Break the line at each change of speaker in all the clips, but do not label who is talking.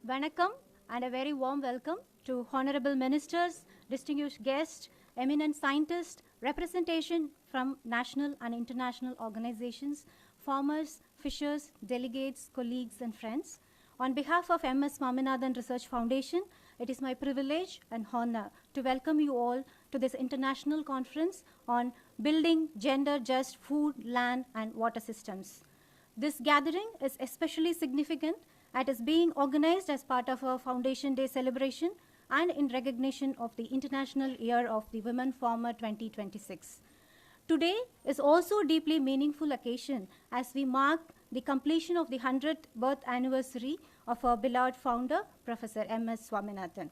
Vanakkam and a very warm welcome to honorable ministers, distinguished guests, eminent scientists, representation from national and international organizations, farmers, fishers, delegates, colleagues, and friends. On behalf of Swaminathan Research Foundation, it is my privilege and honor to welcome you all to this international conference on building gender-just food, land, and water systems. This gathering is especially significant as it is being organized as part of our Foundation Day celebration and in recognition of the International Year of the Women Farmer 2026. Today is also a deeply meaningful occasion as we mark the completion of the 100th birth anniversary of our beloved founder, Professor M.S. Swaminathan.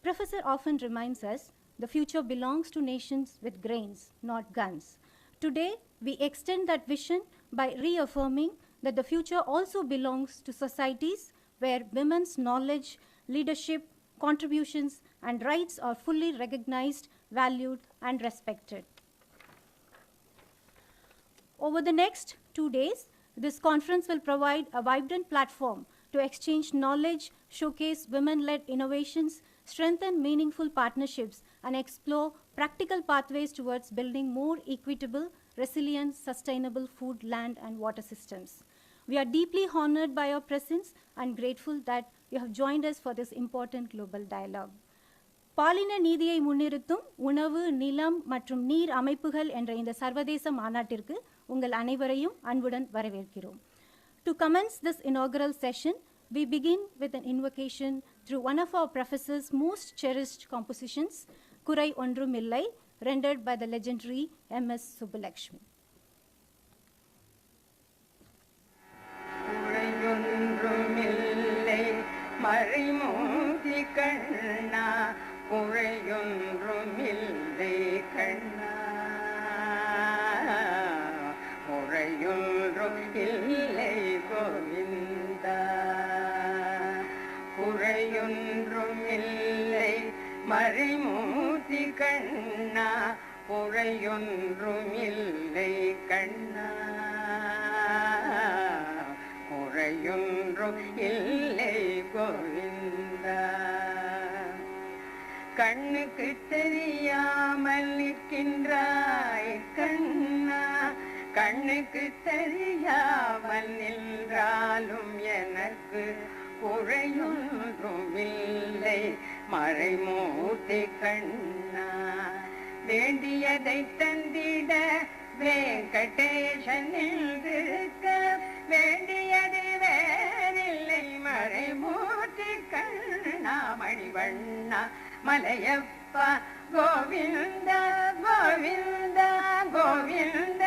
Professor often reminds us the future belongs to nations with grains, not guns. Today, we extend that vision by reaffirming that the future also belongs to societies where women's knowledge, leadership, contributions, and rights are fully recognized, valued, and respected. Over the next 2 days, this conference will provide a vibrant platform to exchange knowledge, showcase women-led innovations, strengthen meaningful partnerships, and explore practical pathways towards building more equitable, resilient, sustainable food, land, and water systems. We are deeply honored by your presence and grateful that you have joined us for this important global dialogue. பாலின நீதியை முன்னிறுத்தும் உணவு, நிலம் மற்றும் நீர் அமைப்புகள் என்ற இந்த சர்வதேச மாநாட்டிற்கு உங்கள் அனைவரையும் அன்புடன் வரவேற்கிறோம். To commence this inaugural session, we begin with an invocation through one of our professor's most cherished compositions, Kurai Ondrum Illai, rendered by the legendary M.S. Subbulakshmi.
மறைமூர்த்தி கண்ணா குறையொன்றுமில்லை கண்ணா குறையொன்றும் இல்லை கோவிந்தா குறையொன்றும் இல்லை மறைமூர்த்தி கண்ணா குறையொன்றும் இல்லை கண்ணா குறையொன்றும் இல்லை கோவிந்தா கண்ணுக்கு தெரியாமல் நிற்கின்றாய் கண்ணா கண்ணுக்கு தெரியாமல் நின்றாலும் எனக்கு குறையொன்றும் இல்லை மறைமூர்த்தி கண்ணா வேண்டியதை தந்திட வெங்கடேசன் நின்றிருக்க வேண்டியது வேறில்லை மறைமூர்த்தி கண்ணா மணிவண்ணா மலையப்பா கோவிந்த கோவிந்த கோவிந்த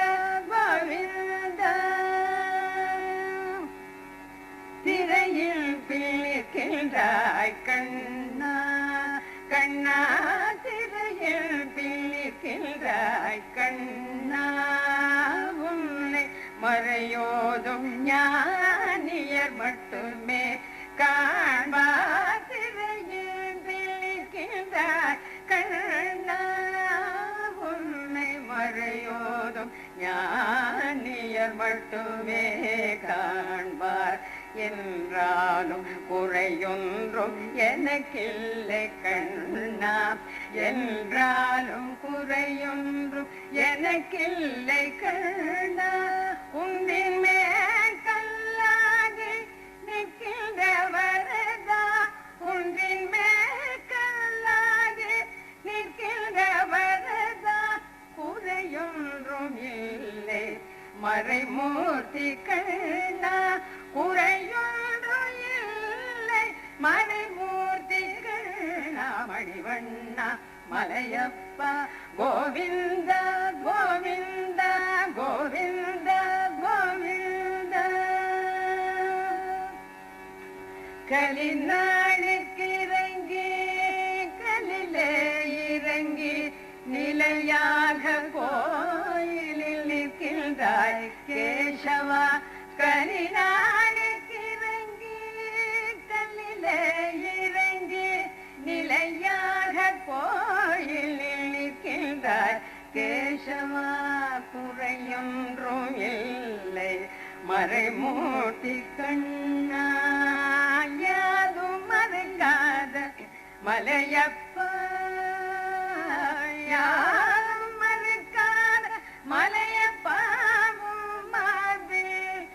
கோவிந்த திரையில் பிள்ளைக்கின்றாய் கண்ணா கண்ணா திரையில் பிள்ளைக்கின்றாய் கண்ணா உன்னை மறையோதும் ஞானியர் மட்டுமே காண்பார் திரையில் பிள்ளைக்கின்றாய் கண்ணா உன்னை மறையோதும் ஞானியர் மட்டுமே காண்பார் என்றாலும் குறையொன்றும் எனக்கில்லை கண்ணா என்றாலும் குறையொன்றும் எனக்கில்லை கண்ணா உன்னின் மேல் கல்லாகி நிற்கின்ற வரதா உன்னின் மேல் கல்லாகி நிற்கின்ற வரதா குறையொன்றும் இல்லை மறைமூர்த்தி கண்ணா குறையொன்றும் இல்லை மறைமூர்த்தி கண்ணா மணிவண்ணா மலையப்பா கோவிந்த கோவிந்த கோவிந்த கோவிந்த கலிநாளுக்கு இறங்கி கலிலே இறங்கி நிலையாக கோயிலில் நிற்கின்றாய் கேசவா கலிநாளுக்கு இறங்கி கலிலே இறங்கி நிலையாக கோயிலில் நிற்கின்றாய் கேசவா குறையொன்றும் இல்லை மறைமூர்த்தி கண்ணா யாது மலையப்பா யாரும் மறுக்காத மலையப்பாவும் மார்பில்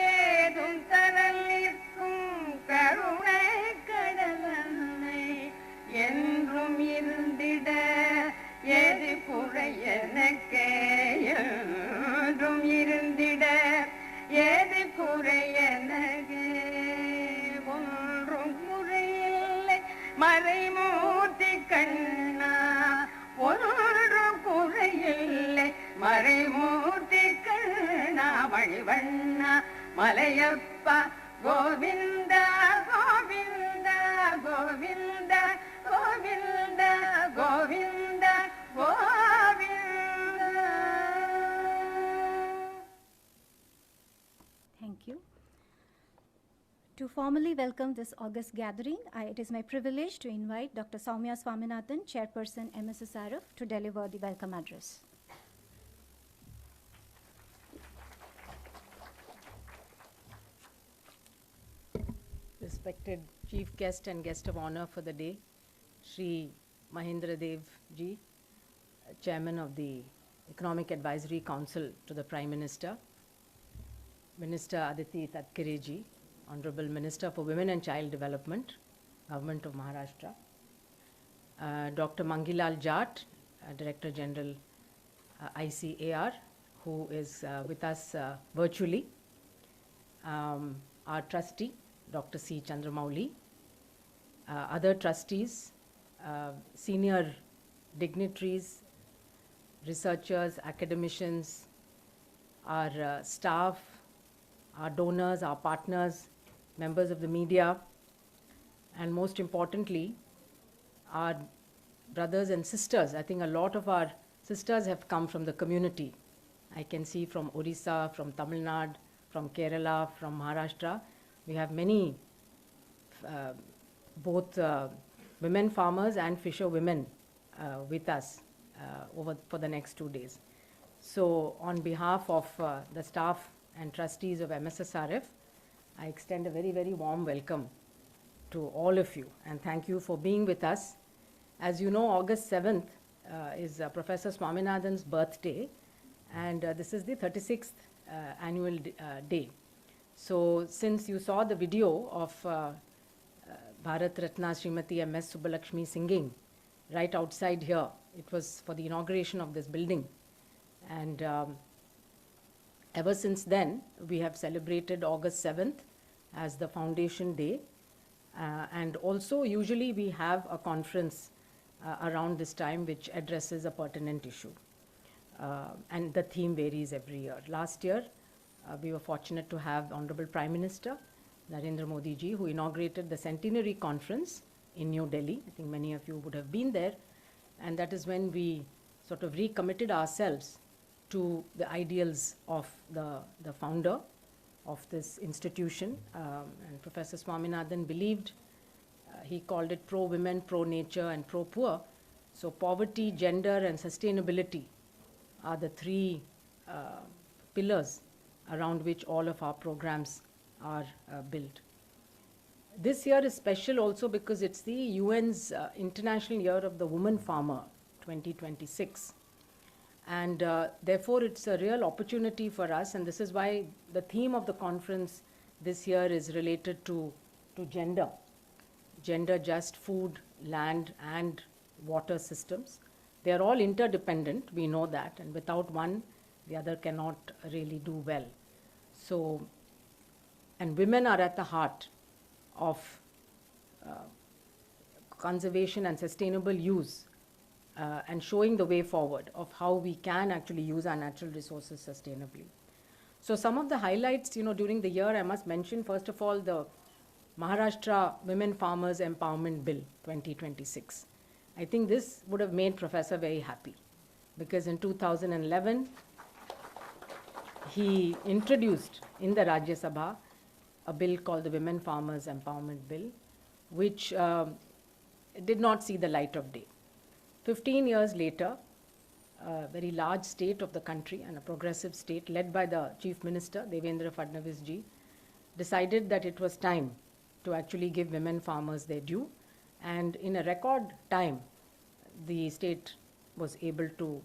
ஏதும் தரலிற்கும் கருணை கடலன்னை என்றும் இருந்திட எது குறை எனக்கு என்றும் இருந்திட எது குறை எனக்கு ஒன்றும் குறையில்லை மறைமூர்த்தி கண்ணா ஒன்றும் குறையில்லை மறைமூர்த்தி கண்ணா மணிவண்ணா Malayappa Govinda Govinda Govinda Govinda Govinda Govinda.
Thank you. To formally welcome this August gathering, it is my privilege to invite Dr. Soumya Swaminathan, Chairperson MSSRF, to deliver the welcome address.
Respected Chief Guest and Guest of Honor for the day, Shri Mahendra Dev Ji, Chairman of the Economic Advisory Council to the Prime Minister, Minister Aditi Tatkare Ji, Honorable Minister for Women and Child Development, Government of Maharashtra, Dr. Mangilal Jat, Director General ICAR, who is with us virtually, our trustee, Dr. C. Chandramouli, other trustees, senior dignitaries, researchers, academicians, our staff, our donors, our partners, members of the media, and most importantly, our brothers and sisters. I think a lot of our sisters have come from the community. I can see from Orissa, from Tamil Nadu, from Kerala, from Maharashtra. We have many, both women farmers and fisher women with us for the next 2 days. So on behalf of the staff and trustees of MSSRF, I extend a very, very warm welcome to all of you and thank you for being with us. As you know, August 7th is Professor Swaminathan's birthday, and this is the 36th annual day. So since you saw the video of Bharat Ratna Srimati MS Subbalakshmi singing right outside here, it was for the inauguration of this building. And ever since then, we have celebrated August 7th as the Foundation Day. And also, usually we have a conference around this time which addresses a pertinent issue. And the theme varies every year. Last year, we were fortunate to have Honorable Prime Minister Narendra Modi ji, who inaugurated the Centenary Conference in New Delhi. I think many of you would have been there. And that is when we sort of recommitted ourselves to the ideals of the founder of this institution. And Professor Swaminathan believed, he called it pro-women, pro-nature, and pro-poor. So poverty, gender, and sustainability are the three pillars around which all of our programs are built. This year is special also because it's the UN's International Year of the Woman Farmer, 2026. And therefore, it's a real opportunity for us, and this is why the theme of the conference this year is related to gender. Gender just food, land, and water systems. They are all interdependent, we know that, and without one, the other cannot really do well. So, and women are at the heart of conservation and sustainable use and showing the way forward of how we can actually use our natural resources sustainably. So some of the highlights, during the year, I must mention, first of all, the Maharashtra Women Farmers Empowerment Bill 2026. I think this would have made Professor very happy because in 2011, he introduced in the Rajya Sabha a bill called the Women Farmers Empowerment Bill, which did not see the light of day. 15 years later, a very large state of the country and a progressive state led by the Chief Minister, Devendra Fadnavis ji, decided that it was time to actually give women farmers their due. And in a record time, the state was able to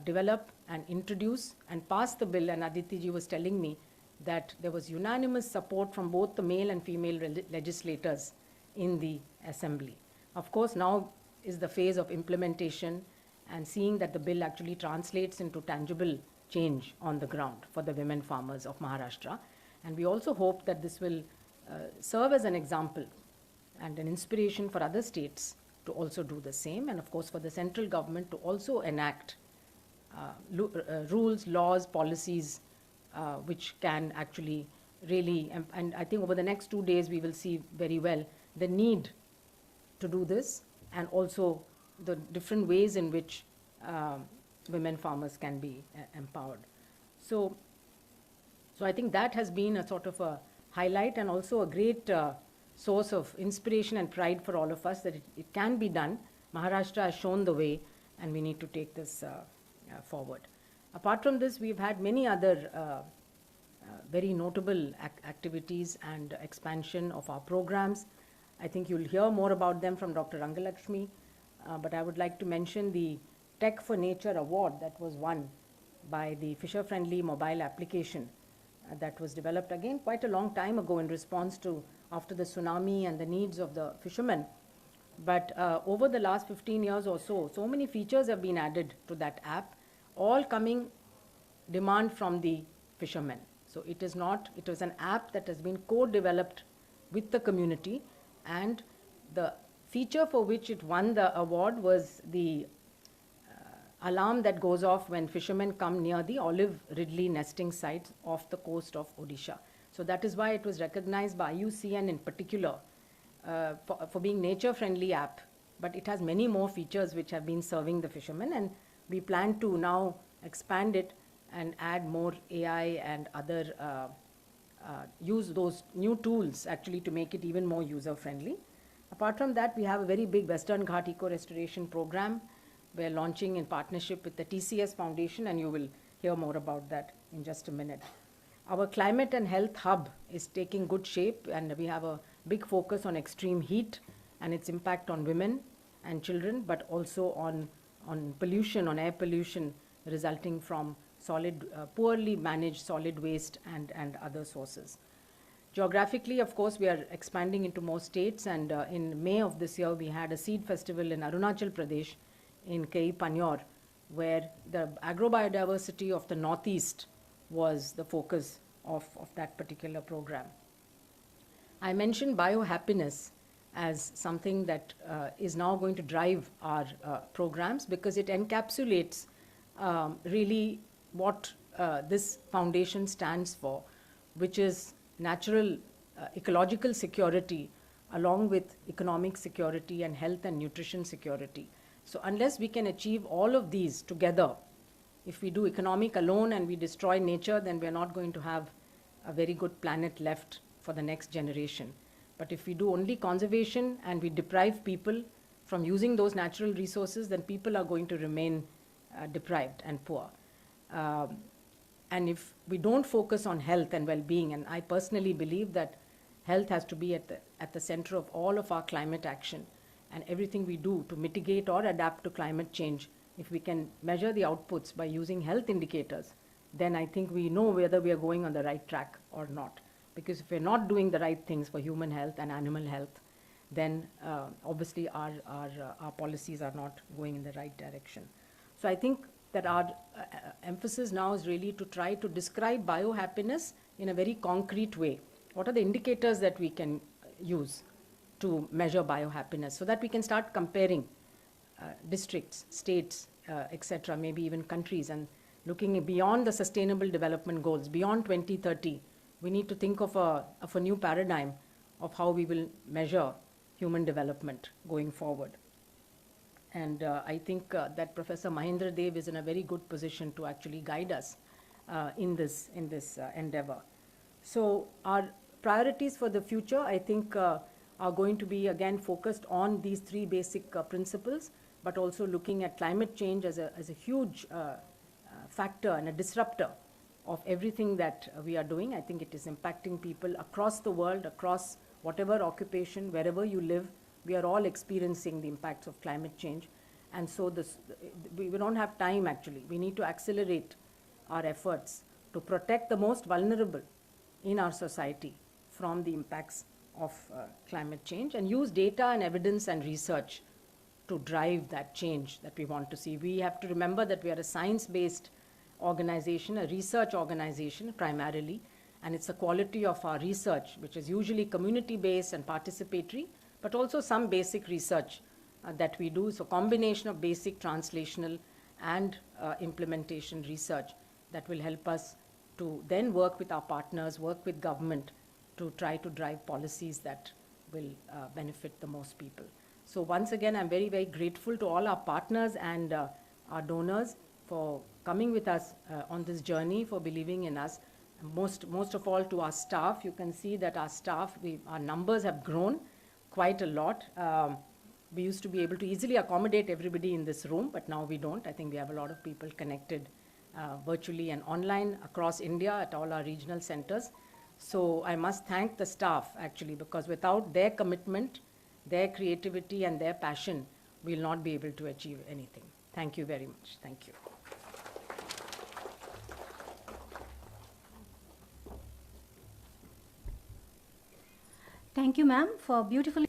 develop and introduce and pass the bill. And Aditi ji was telling me that there was unanimous support from both the male and female legislators in the assembly. Of course, now is the phase of implementation and seeing that the bill actually translates into tangible change on the ground for the women farmers of Maharashtra. And we also hope that this will serve as an example and an inspiration for other states to also do the same, and of course for the central government to also enact rules, laws, policies which can actually really, and I think over the next 2 days we will see very well the need to do this, and also the different ways in which women farmers can be empowered. So I think that has been a sort of a highlight and also a great source of inspiration and pride for all of us that it can be done. Maharashtra has shown the way, and we need to take this forward. Apart from this, we've had many other very notable activities and expansion of our programs. I think you'll hear more about them from Dr. Rangalakshmi, but I would like to mention the Tech for Nature Award that was won by the Fisher Friendly mobile application that was developed again quite a long time ago in response to after the tsunami and the needs of the fishermen. But over the last 15 years or so, so many features have been added to that app, all coming demand from the fishermen. So it is not, it was an app that has been co-developed with the community, and the feature for which it won the award was the alarm that goes off when fishermen come near the olive ridley nesting sites off the coast of Odisha. So that is why it was recognized by IUCN in particular for being nature-friendly app. But it has many more features which have been serving the fishermen, and we plan to now expand it and add more AI and other use those new tools actually to make it even more user-friendly. Apart from that, we have a very big Western Ghat Eco-Restoration Program. We're launching in partnership with the TCS Foundation, and you will hear more about that in just a minute. Our climate and health hub is taking good shape, and we have a big focus on extreme heat and its impact on women and children, but also on pollution, on air pollution resulting from poorly managed solid waste and other sources. Geographically, of course, we are expanding into more states, and in May of this year, we had a seed festival in Arunachal Pradesh in Kei Panyor, where the agrobiodiversity of the Northeast was the focus of that particular program. I mentioned biohappiness as something that is now going to drive our programs, because it encapsulates really what this foundation stands for, which is natural ecological security along with economic security and health and nutrition security. So unless we can achieve all of these together, if we do economic alone and we destroy nature, then we're not going to have a very good planet left for the next generation. But if we do only conservation and we deprive people from using those natural resources, then people are going to remain deprived and poor. And if we don't focus on health and well-being, and I personally believe that health has to be at the center of all of our climate action, and everything we do to mitigate or adapt to climate change, if we can measure the outputs by using health indicators, then I think we know whether we are going on the right track or not. Because if we're not doing the right things for human health and animal health, then obviously our policies are not going in the right direction. So I think that our emphasis now is really to try to describe biohappiness in a very concrete way. What are the indicators that we can use to measure biohappiness, so that we can start comparing districts, states, etc., maybe even countries, and looking beyond the sustainable development goals, beyond 2030. We need to think of a new paradigm of how we will measure human development going forward. And I think that Professor Mahendra Dev is in a very good position to actually guide us in this endeavor. So our priorities for the future, I think, are going to be again focused on these three basic principles, but also looking at climate change as a huge factor and a disruptor of everything that we are doing. I think it is impacting people across the world, across whatever occupation, wherever you live, we are all experiencing the impacts of climate change. And so we don't have time actually. We need to accelerate our efforts to protect the most vulnerable in our society from the impacts of climate change, and use data and evidence and research to drive that change that we want to see. We have to remember that we are a science-based organization, a research organization primarily, and it's the quality of our research, which is usually community-based and participatory, but also some basic research that we do. So combination of basic translational and implementation research that will help us to then work with our partners, work with government to try to drive policies that will benefit the most people. So once again, I'm very, very grateful to all our partners and our donors for coming with us on this journey, for believing in us. And most of all to our staff. You can see that our staff, our numbers have grown quite a lot. We used to be able to easily accommodate everybody in this room, but now we don't. I think we have a lot of people connected virtually and online across India at all our regional centers. So I must thank the staff actually, because without their commitment, their creativity and their passion, we'll not be able to achieve anything. Thank you very much. Thank you.
Thank you, ma'am, for beautifully.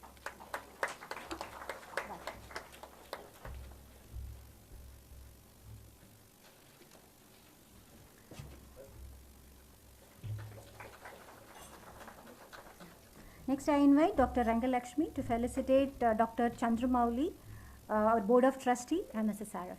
Next, I invite Dr. Rangalakshmi to felicitate Dr. Chandramouli, our Board of Trustee, MSSRF.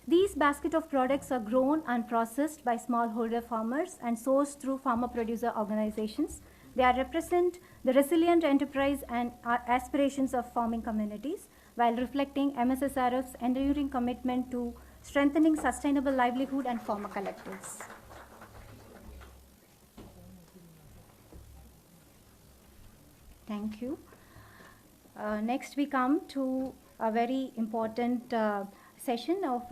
These basket of products are grown and processed by smallholder farmers and sourced through farmer-producer organizations. They represent the resilient enterprise and aspirations of farming communities, while reflecting MSSRF's enduring commitment to strengthening sustainable livelihood and farmer collectives. Thank you. Next, we come to a very important session of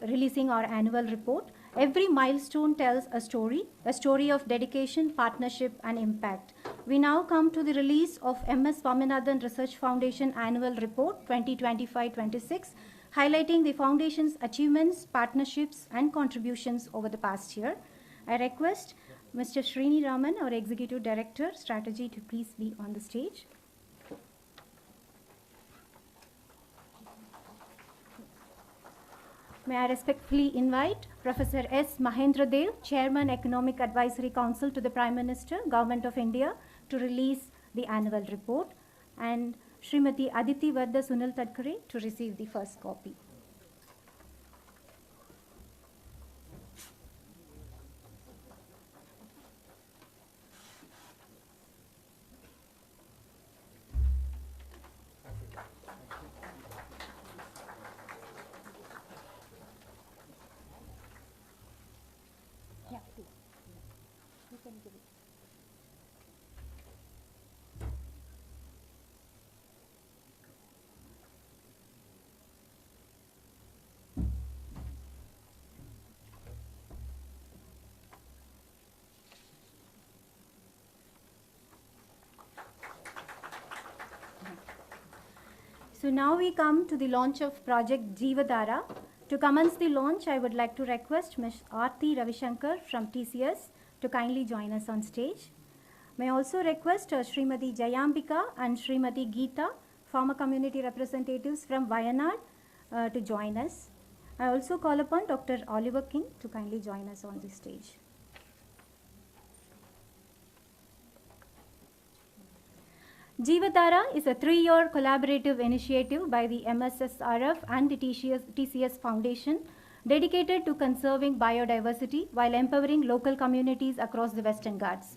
releasing our annual report. Every milestone tells a story of dedication, partnership, and impact. We now come to the release of MS Swaminathan Research Foundation Annual Report 2025-26, highlighting the foundation's achievements, partnerships, and contributions over the past year. I request Mr. Srini Raman, our Executive Director, Strategy, to please be on the stage. May I respectfully invite Professor S. Mahendra Dev, Chairman, Economic Advisory Council to the Prime Minister, Government of India, to release the annual report, and Srimati Aditi Vardha Sunil Tadkare to receive the first copy. Yeah, please. You can give it. So now we come to the launch of Project Jeevadhara. To commence the launch, I would like to request Ms. Aarti Ravishankar from TCS to kindly join us on stage. May I also request Srimati Jayambika and Srimati Geeta, farmer community representatives from Wayanad, to join us. I also call upon Dr. Oliver King to kindly join us on the stage. Jeevadhara is a 3-year collaborative initiative by the MSSRF and the TCS Foundation dedicated to conserving biodiversity while empowering local communities across the Western Ghats.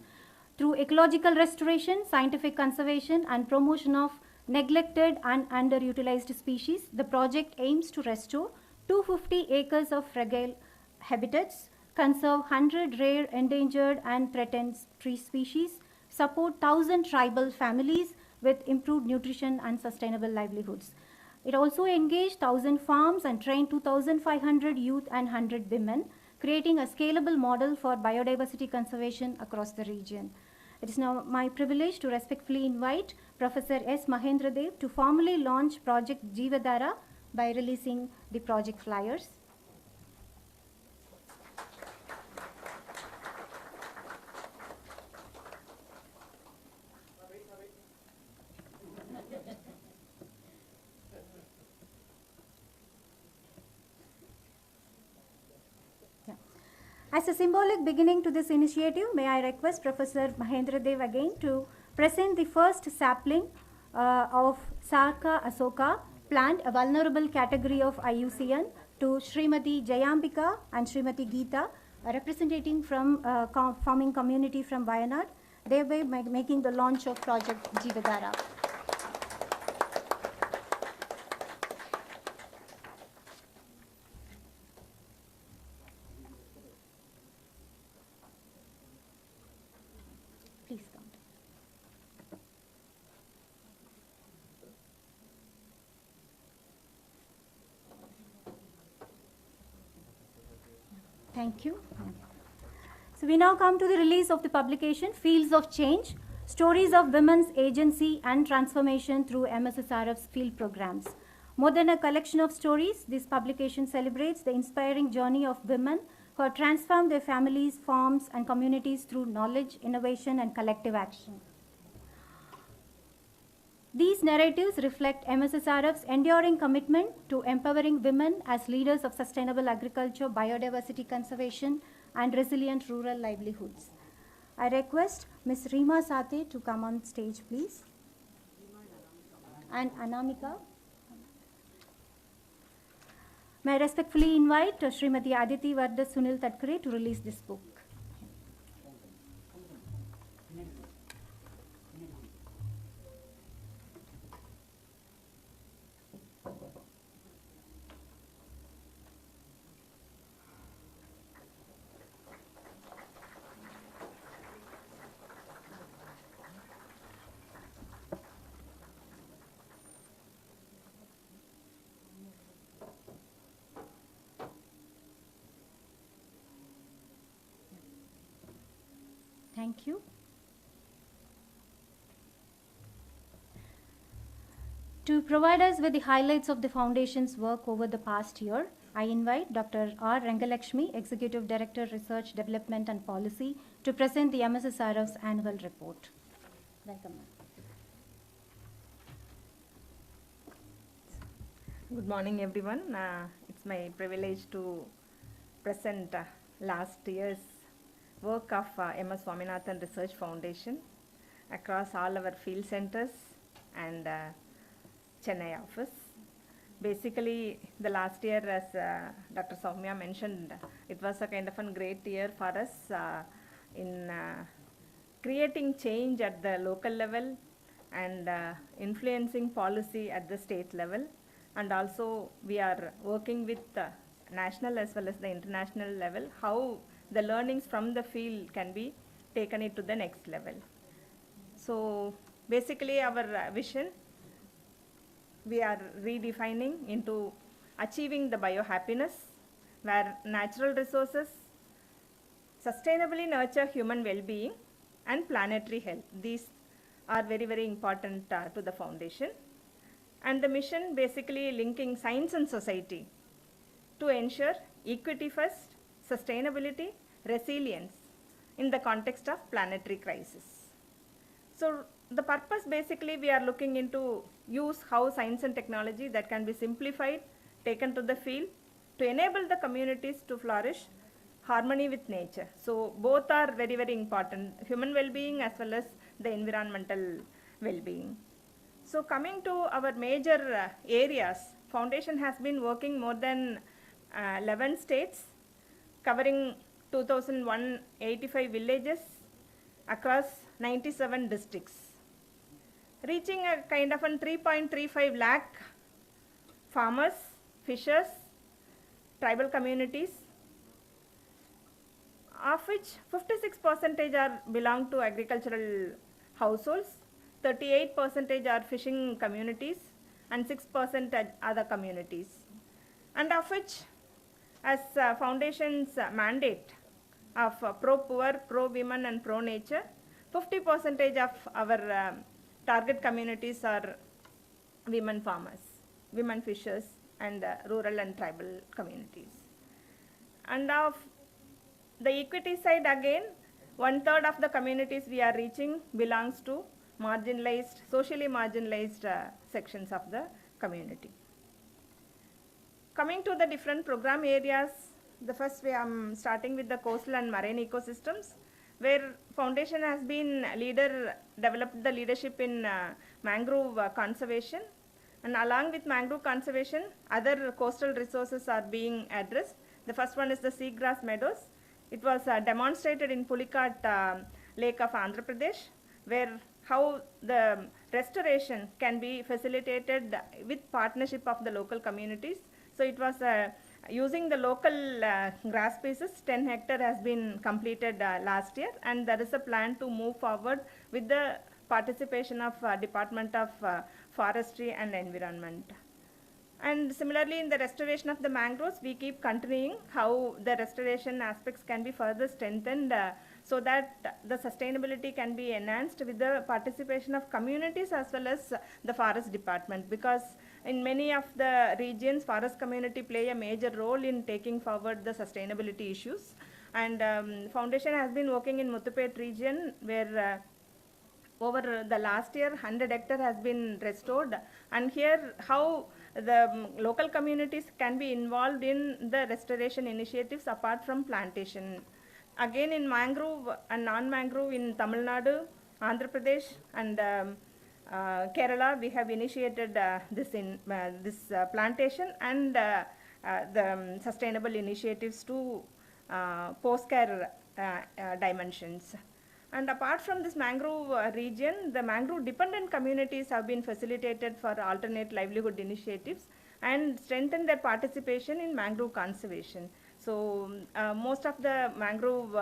Through ecological restoration, scientific conservation, and promotion of neglected and underutilized species, the project aims to restore 250 acres of fragile habitats, conserve 100 rare, endangered, and threatened tree species, support 1,000 tribal families with improved nutrition and sustainable livelihoods. It also engaged 1,000 farms and trained 2,500 youth and 100 women, creating a scalable model for biodiversity conservation across the region. It is now my privilege to respectfully invite Professor S. Mahendra Dev to formally launch Project Jeevadhara by releasing the project flyers. As a symbolic beginning to this initiative, may I request Professor Mahendra Dev again to present the first sapling of Sarka Asoka plant, a vulnerable category of IUCN, to Srimati Jayambika and Srimati Geeta, representing from farming community from Wayanad, thereby making the launch of Project Jeevadhara. Please come. Thank you. So we now come to the release of the publication, Fields of Change, Stories of Women's Agency and Transformation through MSSRF's Field Programs. More than a collection of stories, this publication celebrates the inspiring journey of women who have transformed their families, farms, and communities through knowledge, innovation, and collective action. These narratives reflect MSSRF's enduring commitment to empowering women as leaders of sustainable agriculture, biodiversity conservation, and resilient rural livelihoods. I request Ms. Reema Sathe to come on stage, please. And Anamika. May I respectfully invite Srimati Aditi Varda Sunil Tadkare to release this book. Thank you. To provide us with the highlights of the Foundation's work over the past year, I invite Dr. R. Rangalakshmi, Executive Director, Research, Development and Policy, to present the MSSRF's annual report. Welcome.
Good morning, everyone. It's my privilege to present last year's work of MS Swaminathan Research Foundation across all our field centers and Chennai office. Basically, the last year, as Dr. Soumya mentioned, it was a kind of a great year for us in creating change at the local level and influencing policy at the state level. And also, we are working with the national as well as the international level, how the learnings from the field can be taken it to the next level. So basically our vision, we are redefining into achieving the biohappiness, where natural resources sustainably nurture human well-being and planetary health. These are very, very important to the foundation. And the mission basically linking science and society to ensure equity first, sustainability, resilience in the context of planetary crisis. So the purpose, basically we are looking into use how science and technology that can be simplified, taken to the field to enable the communities to flourish harmony with nature. So both are very, very important, human well-being as well as the environmental well-being. So coming to our major areas, Foundation has been working more than 11 states, covering 2,185 villages across 97 districts, reaching a kind of 3.35 lakh farmers, fishers, tribal communities, of which 56% are belong to agricultural households, 38% are fishing communities, and 6% are other communities, and of which As foundation's mandate of pro-poor, pro-women and pro-nature, 50% of our target communities are women farmers, women fishers and rural and tribal communities. And of the equity side again, 1/3 of the communities we are reaching belongs to marginalized, socially marginalized sections of the community. Coming to the different program areas, the first way I'm starting with the coastal and marine ecosystems, where foundation has been developed the leadership in mangrove conservation, and along with mangrove conservation, other coastal resources are being addressed. The first one is the seagrass meadows. It was demonstrated in Pulicat Lake of Andhra Pradesh, where how the restoration can be facilitated with partnership of the local communities. So it was using the local grass species. 10 hectare has been completed last year, and there is a plan to move forward with the participation of Department of Forestry and Environment. And similarly, in the restoration of the mangroves, we keep continuing how the restoration aspects can be further strengthened so that the sustainability can be enhanced with the participation of communities as well as the forest department, because in many of the regions, forest community play a major role in taking forward the sustainability issues. And foundation has been working in Muthupet region, where over the last year 100 hectare has been restored, and here how the local communities can be involved in the restoration initiatives apart from plantation. Again, in mangrove and non-mangrove in Tamil Nadu, Andhra Pradesh and Kerala, we have initiated this plantation and the sustainable initiatives to post-care dimensions. And apart from this mangrove region, the mangrove dependent communities have been facilitated for alternate livelihood initiatives and strengthen their participation in mangrove conservation. So most of the mangrove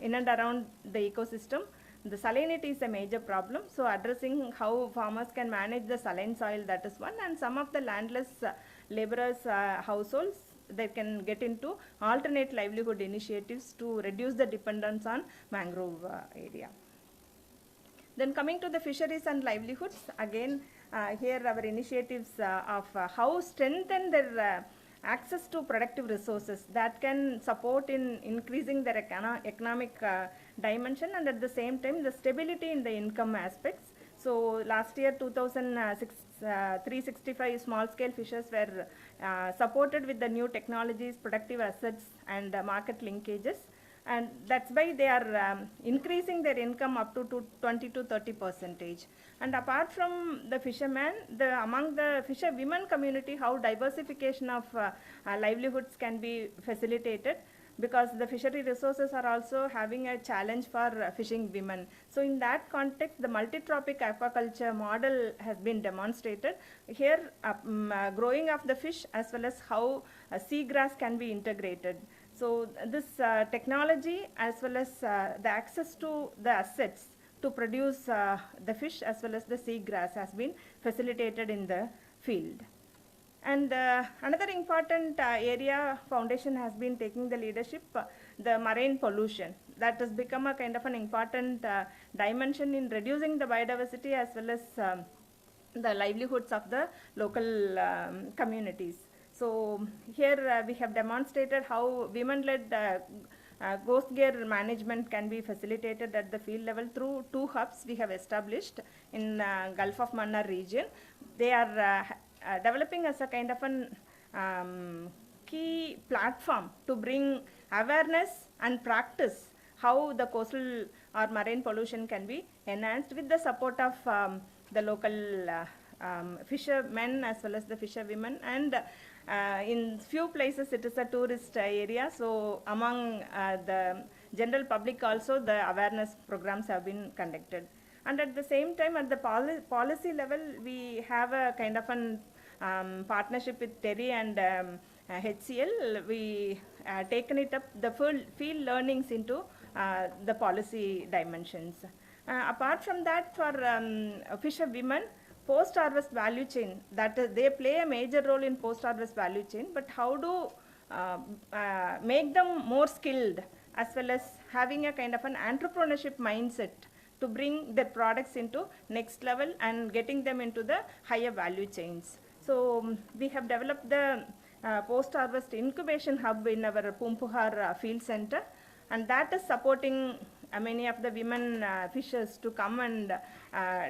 in and around the ecosystem, the salinity is a major problem. So addressing how farmers can manage the saline soil, that is one, and some of the landless laborers households, they can get into alternate livelihood initiatives to reduce the dependence on mangrove area. Then coming to the fisheries and livelihoods, again here our initiatives of how strengthen their access to productive resources that can support in increasing their economic dimension, and at the same time the stability in the income aspects. So last year 365 small scale fishers were supported with the new technologies, productive assets and market linkages, and that's why they are increasing their income up to 20 to 30%. And apart from the fishermen, among the fisher women community, how diversification of livelihoods can be facilitated, because the fishery resources are also having a challenge for fishing women. So in that context, the multi-tropic aquaculture model has been demonstrated. Here, growing of the fish as well as how seagrass can be integrated. So this technology as well as the access to the assets to produce the fish as well as the seagrass has been facilitated in the field. And another important area foundation has been taking the leadership, the marine pollution. That has become a kind of an important dimension in reducing the biodiversity as well as the livelihoods of the local communities. So here we have demonstrated how women-led ghost gear management can be facilitated at the field level through 2 hubs we have established in Gulf of Mannar region. They are developing as a kind of an key platform to bring awareness and practice how the coastal or marine pollution can be enhanced with the support of the local fishermen as well as the fisherwomen, and in few places it is a tourist area, so among the general public also the awareness programs have been conducted. And at the same time, at the policy level, we have a kind of an partnership with TERI and HCL. We taken it up the field learnings into the policy dimensions. Apart from that, for fisher women, post-harvest value chain, that is, they play a major role in post-harvest value chain, but how do make them more skilled, as well as having a kind of an entrepreneurship mindset to bring their products into next level and getting them into the higher value chains. So we have developed the post-harvest incubation hub in our Pumpuhar field center, and that is supporting many of the women fishers to come and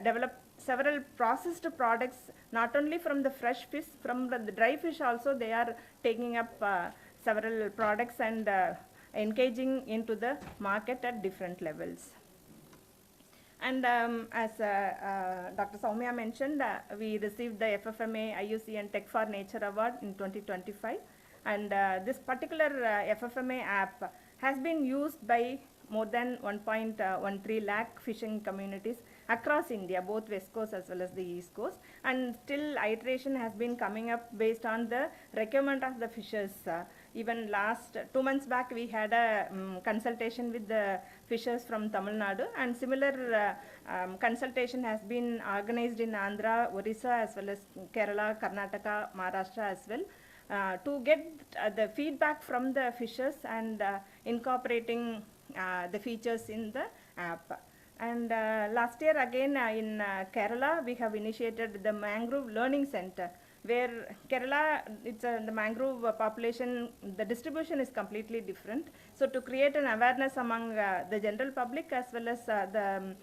develop several processed products, not only from the fresh fish, from the dry fish also they are taking up several products and engaging into the market at different levels. And as Dr. Soumya mentioned, we received the FFMA, IUC and Tech for Nature Award in 2025. And this particular FFMA app has been used by more than 1.13 lakh fishing communities across India, both West Coast as well as the East Coast. And still iteration has been coming up based on the requirement of the fishers. Even last 2 months back, we had a consultation with the fishers from Tamil Nadu, and similar consultation has been organized in Andhra, Orissa, as well as Kerala, Karnataka, Maharashtra as well, to get the feedback from the fishers and incorporating the features in the app. And last year again in Kerala, we have initiated the Mangrove Learning Center, where Kerala, it's the mangrove population, the distribution is completely different. So to create an awareness among the general public as well as the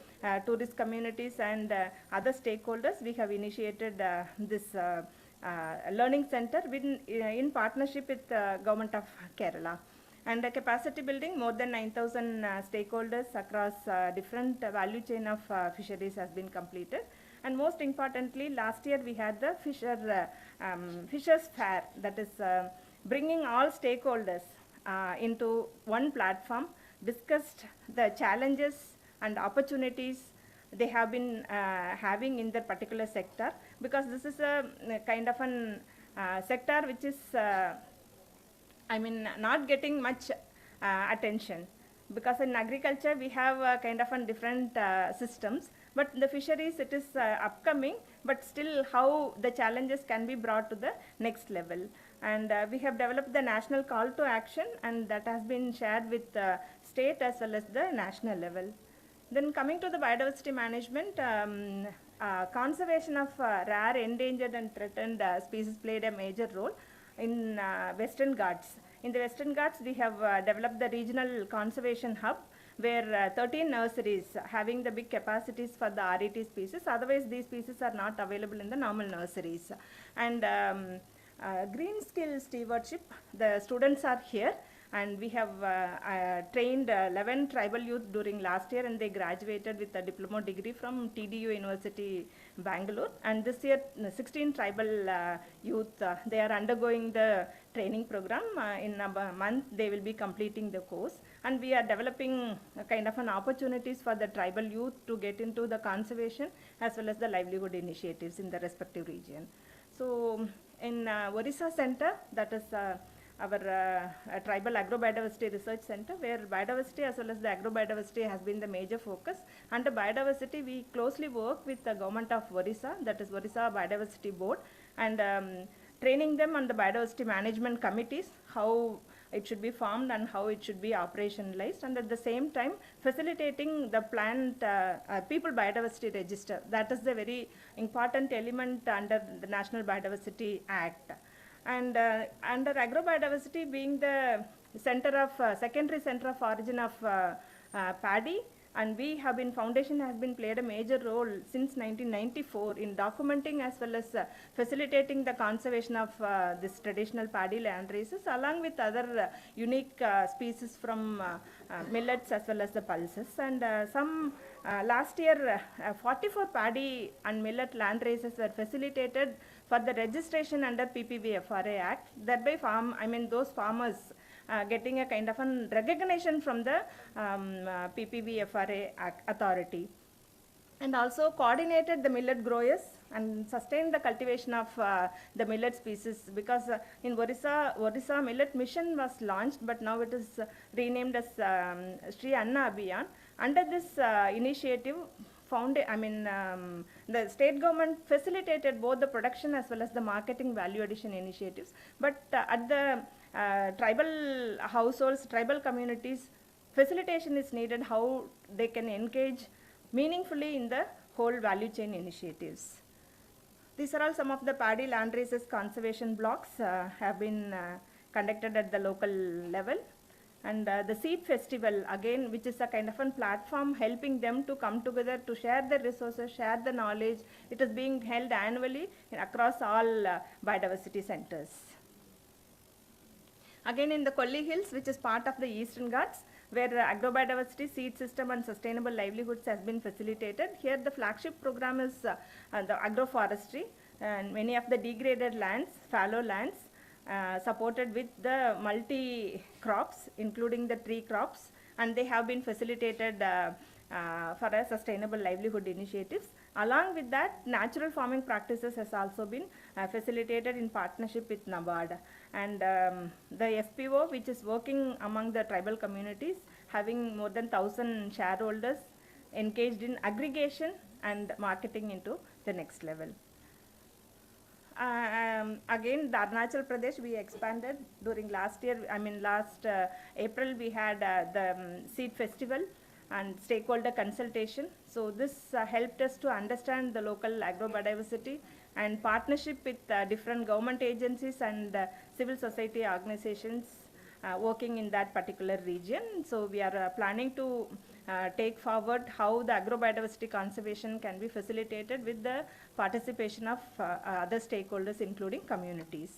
tourist communities and other stakeholders, we have initiated this learning center in partnership with the government of Kerala. And capacity building, more than 9,000 stakeholders across different value chain of fisheries has been completed. And most importantly, last year we had the Fishers Fair, that is bringing all stakeholders into one platform, discussed the challenges and opportunities they have been having in their particular sector, because this is a kind of an sector which is not getting much attention, because in agriculture we have kind of different systems, but in the fisheries it is upcoming, but still how the challenges can be brought to the next level. And we have developed the national call to action, and that has been shared with the state as well as the national level. Then coming to the biodiversity management, conservation of rare, endangered and threatened species played a major role in Western Ghats. In the Western Ghats, we have developed the regional conservation hub, where 13 nurseries having the big capacities for the RET species. Otherwise, these species are not available in the normal nurseries. And green skill stewardship, the students are here, and we have trained 11 tribal youth during last year, and they graduated with a diploma degree from TDU University, Bangalore. And this year 16 tribal youth, they are undergoing the training program. In a month they will be completing the course, and we are developing a kind of an opportunities for the tribal youth to get into the conservation as well as the livelihood initiatives in the respective region. So in Orissa Center, that is our Tribal Agrobiodiversity Research Center, where biodiversity as well as the agrobiodiversity has been the major focus. Under biodiversity, we closely work with the government of Orissa, that is Orissa Biodiversity Board, and training them on the biodiversity management committees, how it should be formed and how it should be operationalized, and at the same time facilitating the plant people biodiversity register. That is the very important element under the National Biodiversity Act. And under agrobiodiversity being the center of secondary center of origin of paddy, and we have been, foundation has been played a major role since 1994 in documenting as well as facilitating the conservation of this traditional paddy land races, along with other unique species from millets as well as the pulses. And last year 44 paddy and millet land races were facilitated for the registration under PPVFRA Act, thereby those farmers getting a kind of an recognition from the PPVFRA authority. And also coordinated the millet growers and sustained the cultivation of the millet species, because in Orissa Millet Mission was launched, but now it is renamed as Sri Anna Abhiyan. Under this initiative, the state government facilitated both the production as well as the marketing value addition initiatives. But at the tribal households, tribal communities, facilitation is needed how they can engage meaningfully in the whole value chain initiatives. These are all some of the paddy land races conservation blocks have been conducted at the local level. And the seed festival, again, which is a kind of a platform helping them to come together to share their resources, share the knowledge. It is being held annually across all biodiversity centers. Again, in the Kolli Hills, which is part of the Eastern Ghats, where agrobiodiversity, seed system and sustainable livelihoods has been facilitated. Here the flagship program is the agroforestry, and many of the degraded lands, fallow lands, supported with the multi crops, including the tree crops, and they have been facilitated for a sustainable livelihood initiatives. Along with that, natural farming practices has also been facilitated in partnership with NABARD. And the FPO, which is working among the tribal communities, having more than 1,000 shareholders engaged in aggregation and marketing into the next level. Again, the Arunachal Pradesh, we expanded during last year. Last April, we had the seed festival and stakeholder consultation. So this helped us to understand the local agrobiodiversity and partnership with different government agencies and civil society organizations working in that particular region. So we are planning to take forward how the agrobiodiversity conservation can be facilitated with the participation of other stakeholders, including communities.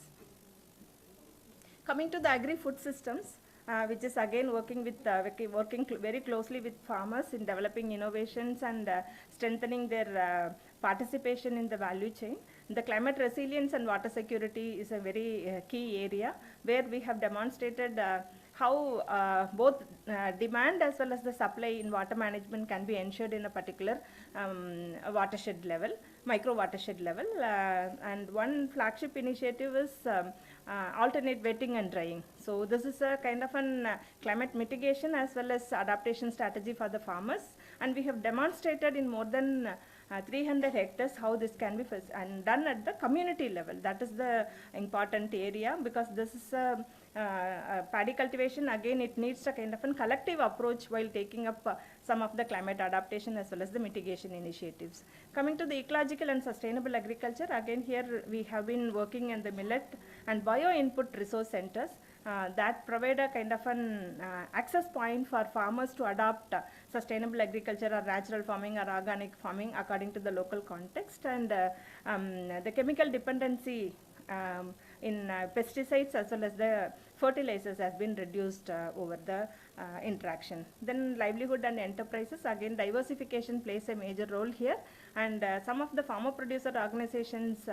Coming to the agri-food systems, which is again working very closely with farmers in developing innovations and strengthening their participation in the value chain. The climate resilience and water security is a very key area where we have demonstrated how both demand as well as the supply in water management can be ensured in a particular watershed level, micro watershed level. And one flagship initiative is alternate wetting and drying. So this is a kind of an climate mitigation as well as adaptation strategy for the farmers, and we have demonstrated in more than 300 hectares how this can be and done at the community level. That is the important area, because this is paddy cultivation. Again, it needs a kind of a collective approach while taking up some of the climate adaptation as well as the mitigation initiatives. Coming to the ecological and sustainable agriculture, again here we have been working in the millet and bio input resource centers that provide a kind of an access point for farmers to adopt sustainable agriculture or natural farming or organic farming according to the local context. And the chemical dependency in pesticides as well as the fertilizers has been reduced over the interaction. Then livelihood and enterprises, again diversification plays a major role here, and some of the farmer producer organizations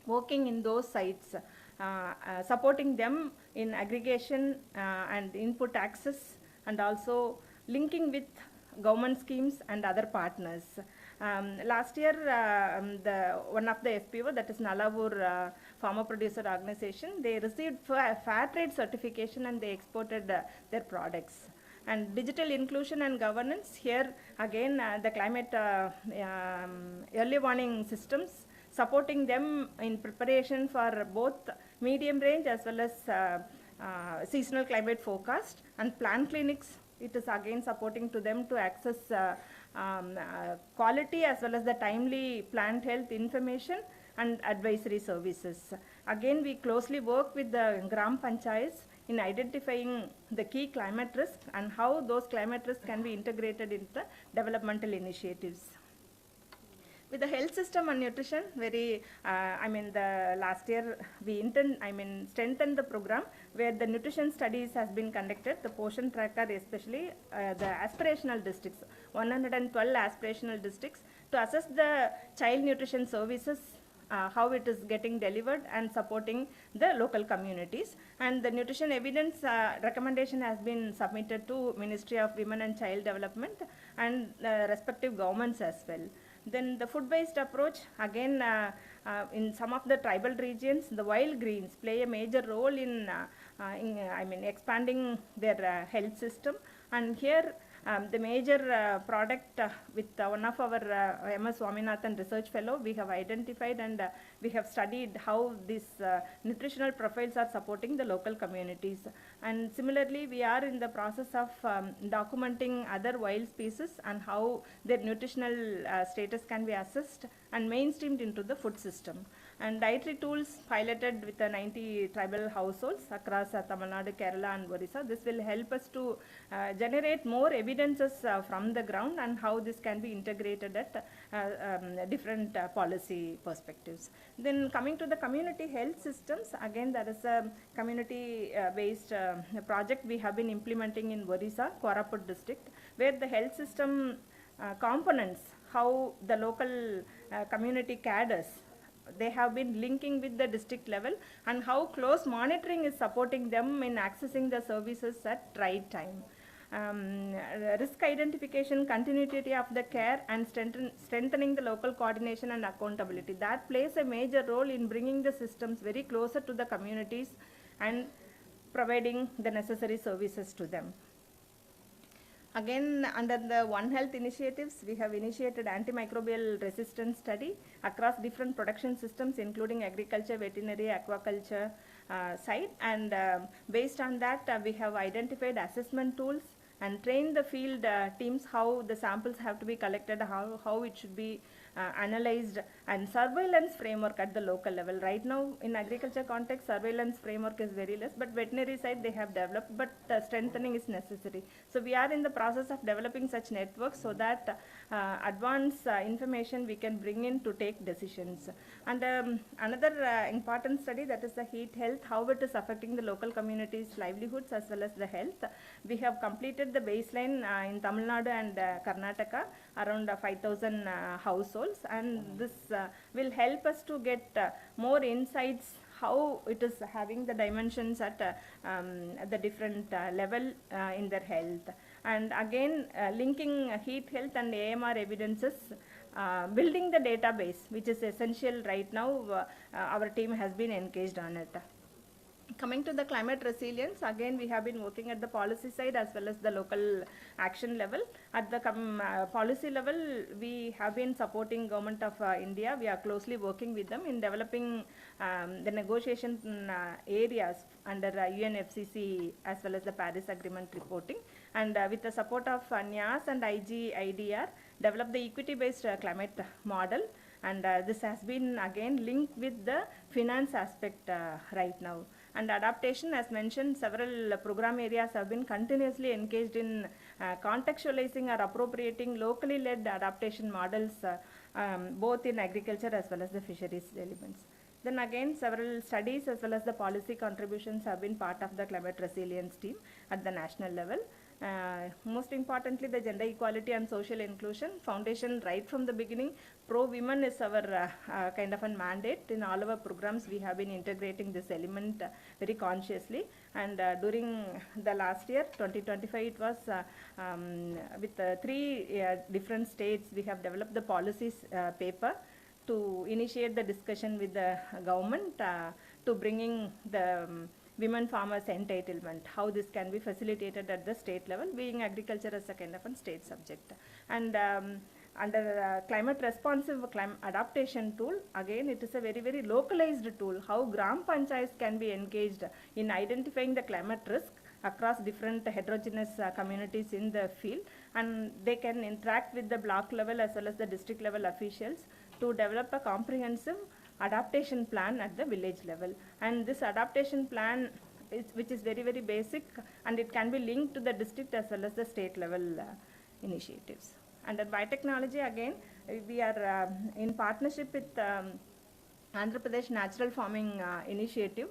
working in those sites, supporting them in aggregation and input access, and also linking with government schemes and other partners. Last year, one of the FPO, that is Nalavur Farmer Producer Organization, they received fair trade certification and they exported their products. And digital inclusion and governance, here again the climate early warning systems, supporting them in preparation for both medium range as well as seasonal climate forecast, and plant clinics. It is again supporting to them to access quality as well as the timely plant health information and advisory services. Again, we closely work with the Gram Panchayats in identifying the key climate risks and how those climate risks can be integrated into the developmental initiatives. With the health system and nutrition, the last year we strengthened the program where the nutrition studies has been conducted, the portion tracker, especially the aspirational districts, 112 aspirational districts, to assess the child nutrition services, how it is getting delivered and supporting the local communities. And the nutrition evidence recommendation has been submitted to Ministry of Women and Child Development and respective governments as well. Then the food-based approach, again in some of the tribal regions, the wild greens play a major role in expanding their health system. And here The major product with one of our MS Swaminathan Research Fellow, we have identified and we have studied how these nutritional profiles are supporting the local communities. And similarly, we are in the process of documenting other wild species and how their nutritional status can be assessed and mainstreamed into the food system. And dietary tools piloted with 90 tribal households across Tamil Nadu, Kerala and Orissa. This will help us to generate more evidences from the ground and how this can be integrated at different policy perspectives. Then coming to the community health systems, again there is a community based project we have been implementing in Orissa, Koraput district, where the health system components, how the local community cadres, they have been linking with the district level and how close monitoring is supporting them in accessing the services at right time. Risk identification, continuity of the care and strengthening the local coordination and accountability. That plays a major role in bringing the systems very closer to the communities and providing the necessary services to them. Again, under the One Health initiatives, we have initiated antimicrobial resistance study across different production systems, including agriculture, veterinary, aquaculture side. And based on that, we have identified assessment tools and trained the field teams how the samples have to be collected, how it should be analyzed, and surveillance framework at the local level. Right now, in agriculture context, surveillance framework is very less, but veterinary side they have developed, but strengthening is necessary. So we are in the process of developing such networks so that advanced information we can bring in to take decisions. And another important study, that is the heat health, how it is affecting the local communities' livelihoods as well as the health. We have completed the baseline in Tamil Nadu and Karnataka, around 5,000 households, and this will help us to get more insights how it is having the dimensions at the different level in their health. And again, linking heat health and AMR evidences, building the database, which is essential right now. Our team has been engaged on it. Coming to the climate resilience, again we have been working at the policy side as well as the local action level. At the policy level, we have been supporting Government of India. We are closely working with them in developing the negotiation areas under UNFCCC as well as the Paris Agreement reporting. And with the support of NIAS and IGIDR, develop the equity-based climate model. And this has been again linked with the finance aspect right now. And adaptation, as mentioned, several program areas have been continuously engaged in contextualizing or appropriating locally led adaptation models, both in agriculture as well as the fisheries elements. Then again, several studies as well as the policy contributions have been part of the climate resilience team at the national level. Most importantly, the gender equality and social inclusion foundation, right from the beginning, pro-women is our kind of a mandate. In all our programs, we have been integrating this element very consciously. And during the last year, 2025, it was with 3 different states, we have developed the policies paper to initiate the discussion with the government to bringing the women farmers entitlement, how this can be facilitated at the state level, being agriculture as a kind of a state subject. And under climate responsive adaptation tool, again it is a very, very localized tool, how Gram Panchayats can be engaged in identifying the climate risk across different heterogeneous communities in the field, and they can interact with the block level as well as the district level officials to develop a comprehensive adaptation plan at the village level. And this adaptation plan, which is very, very basic, and it can be linked to the district as well as the state level initiatives. Under biotechnology, again, we are in partnership with Andhra Pradesh Natural Farming Initiative.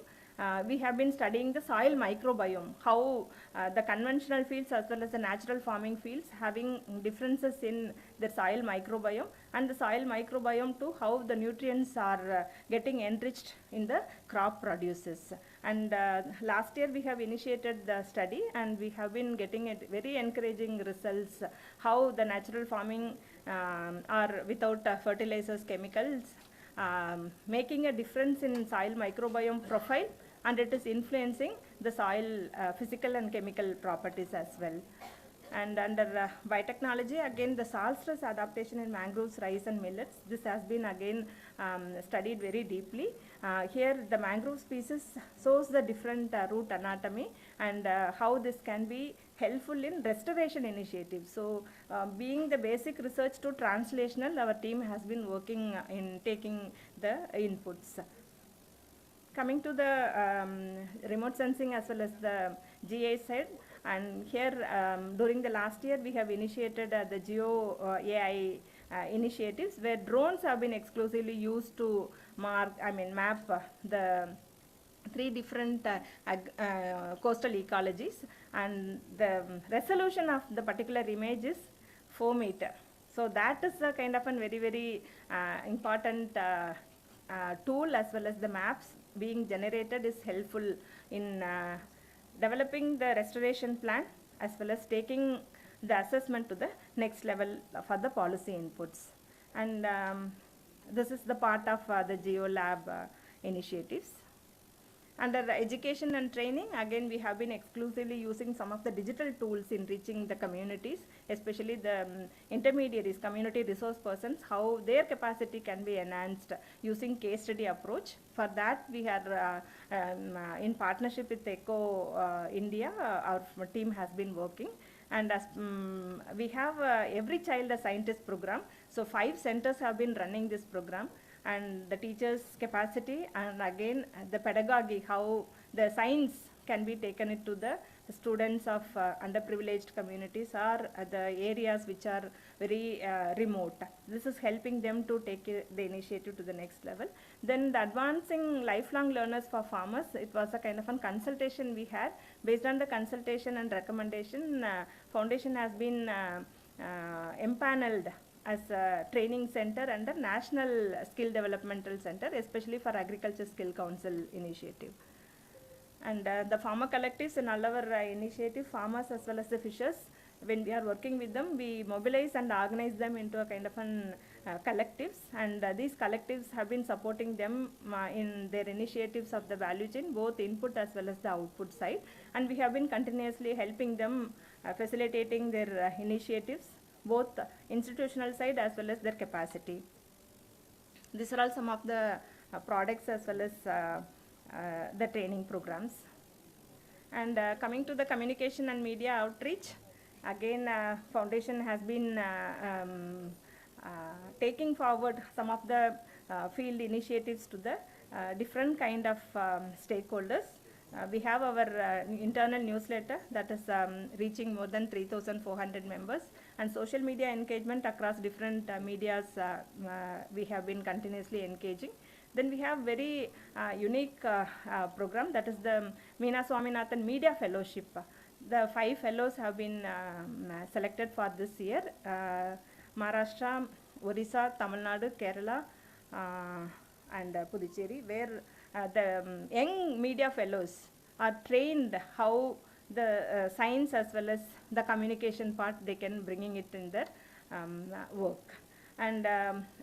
We have been studying the soil microbiome, how the conventional fields as well as the natural farming fields having differences in the soil microbiome, and the soil microbiome to how the nutrients are getting enriched in the crop produces. And last year we have initiated the study, and we have been getting very encouraging results, how the natural farming are without fertilizers, chemicals, making a difference in soil microbiome profile, and it is influencing the soil physical and chemical properties as well. And under biotechnology, again the salt stress adaptation in mangroves, rice and millets. This has been again studied very deeply. Here the mangrove species shows the different root anatomy and how this can be helpful in restoration initiatives. So being the basic research to translational, our team has been working in taking the inputs. Coming to the remote sensing as well as the GA side, and here during the last year we have initiated the Geo AI initiatives where drones have been exclusively used to map the 3 different coastal ecologies, and the resolution of the particular image is 4 meter. So that is a kind of a very important tool, as well as the maps being generated is helpful in developing the restoration plan as well as taking the assessment to the next level for the policy inputs. And this is the part of the GeoLab initiatives. Under the education and training, again we have been exclusively using some of the digital tools in reaching the communities, especially the intermediaries, community resource persons, how their capacity can be enhanced using case study approach. For that we are in partnership with ECO India, our team has been working. And as we have every child a scientist program, so 5 centers have been running this program, and the teachers' capacity and again the pedagogy, how the science can be taken into the students of underprivileged communities or the areas which are very remote. This is helping them to take the initiative to the next level. Then the advancing lifelong learners for farmers, it was a kind of a consultation we had. Based on the consultation and recommendation, foundation has been empaneled as a training center under National Skill Developmental Center, especially for Agriculture Skill Council initiative. And the farmer collectives in all our initiative, farmers as well as the fishers, when we are working with them, we mobilize and organize them into a kind of an collectives, and these collectives have been supporting them in their initiatives of the value chain, both input as well as the output side, and we have been continuously helping them facilitating their initiatives, both institutional side as well as their capacity. These are all some of the products as well as the training programs. And coming to the communication and media outreach, again foundation has been taking forward some of the field initiatives to the different kind of stakeholders. We have our internal newsletter that is reaching more than 3,400 members, and social media engagement across different medias we have been continuously engaging. Then we have very unique program, that is the Meena Swaminathan Media Fellowship. The 5 fellows have been selected for this year, Maharashtra, Orissa, Tamil Nadu, Kerala and Puducherry, where the young media fellows are trained how the science as well as the communication part they can bringing it in their work. And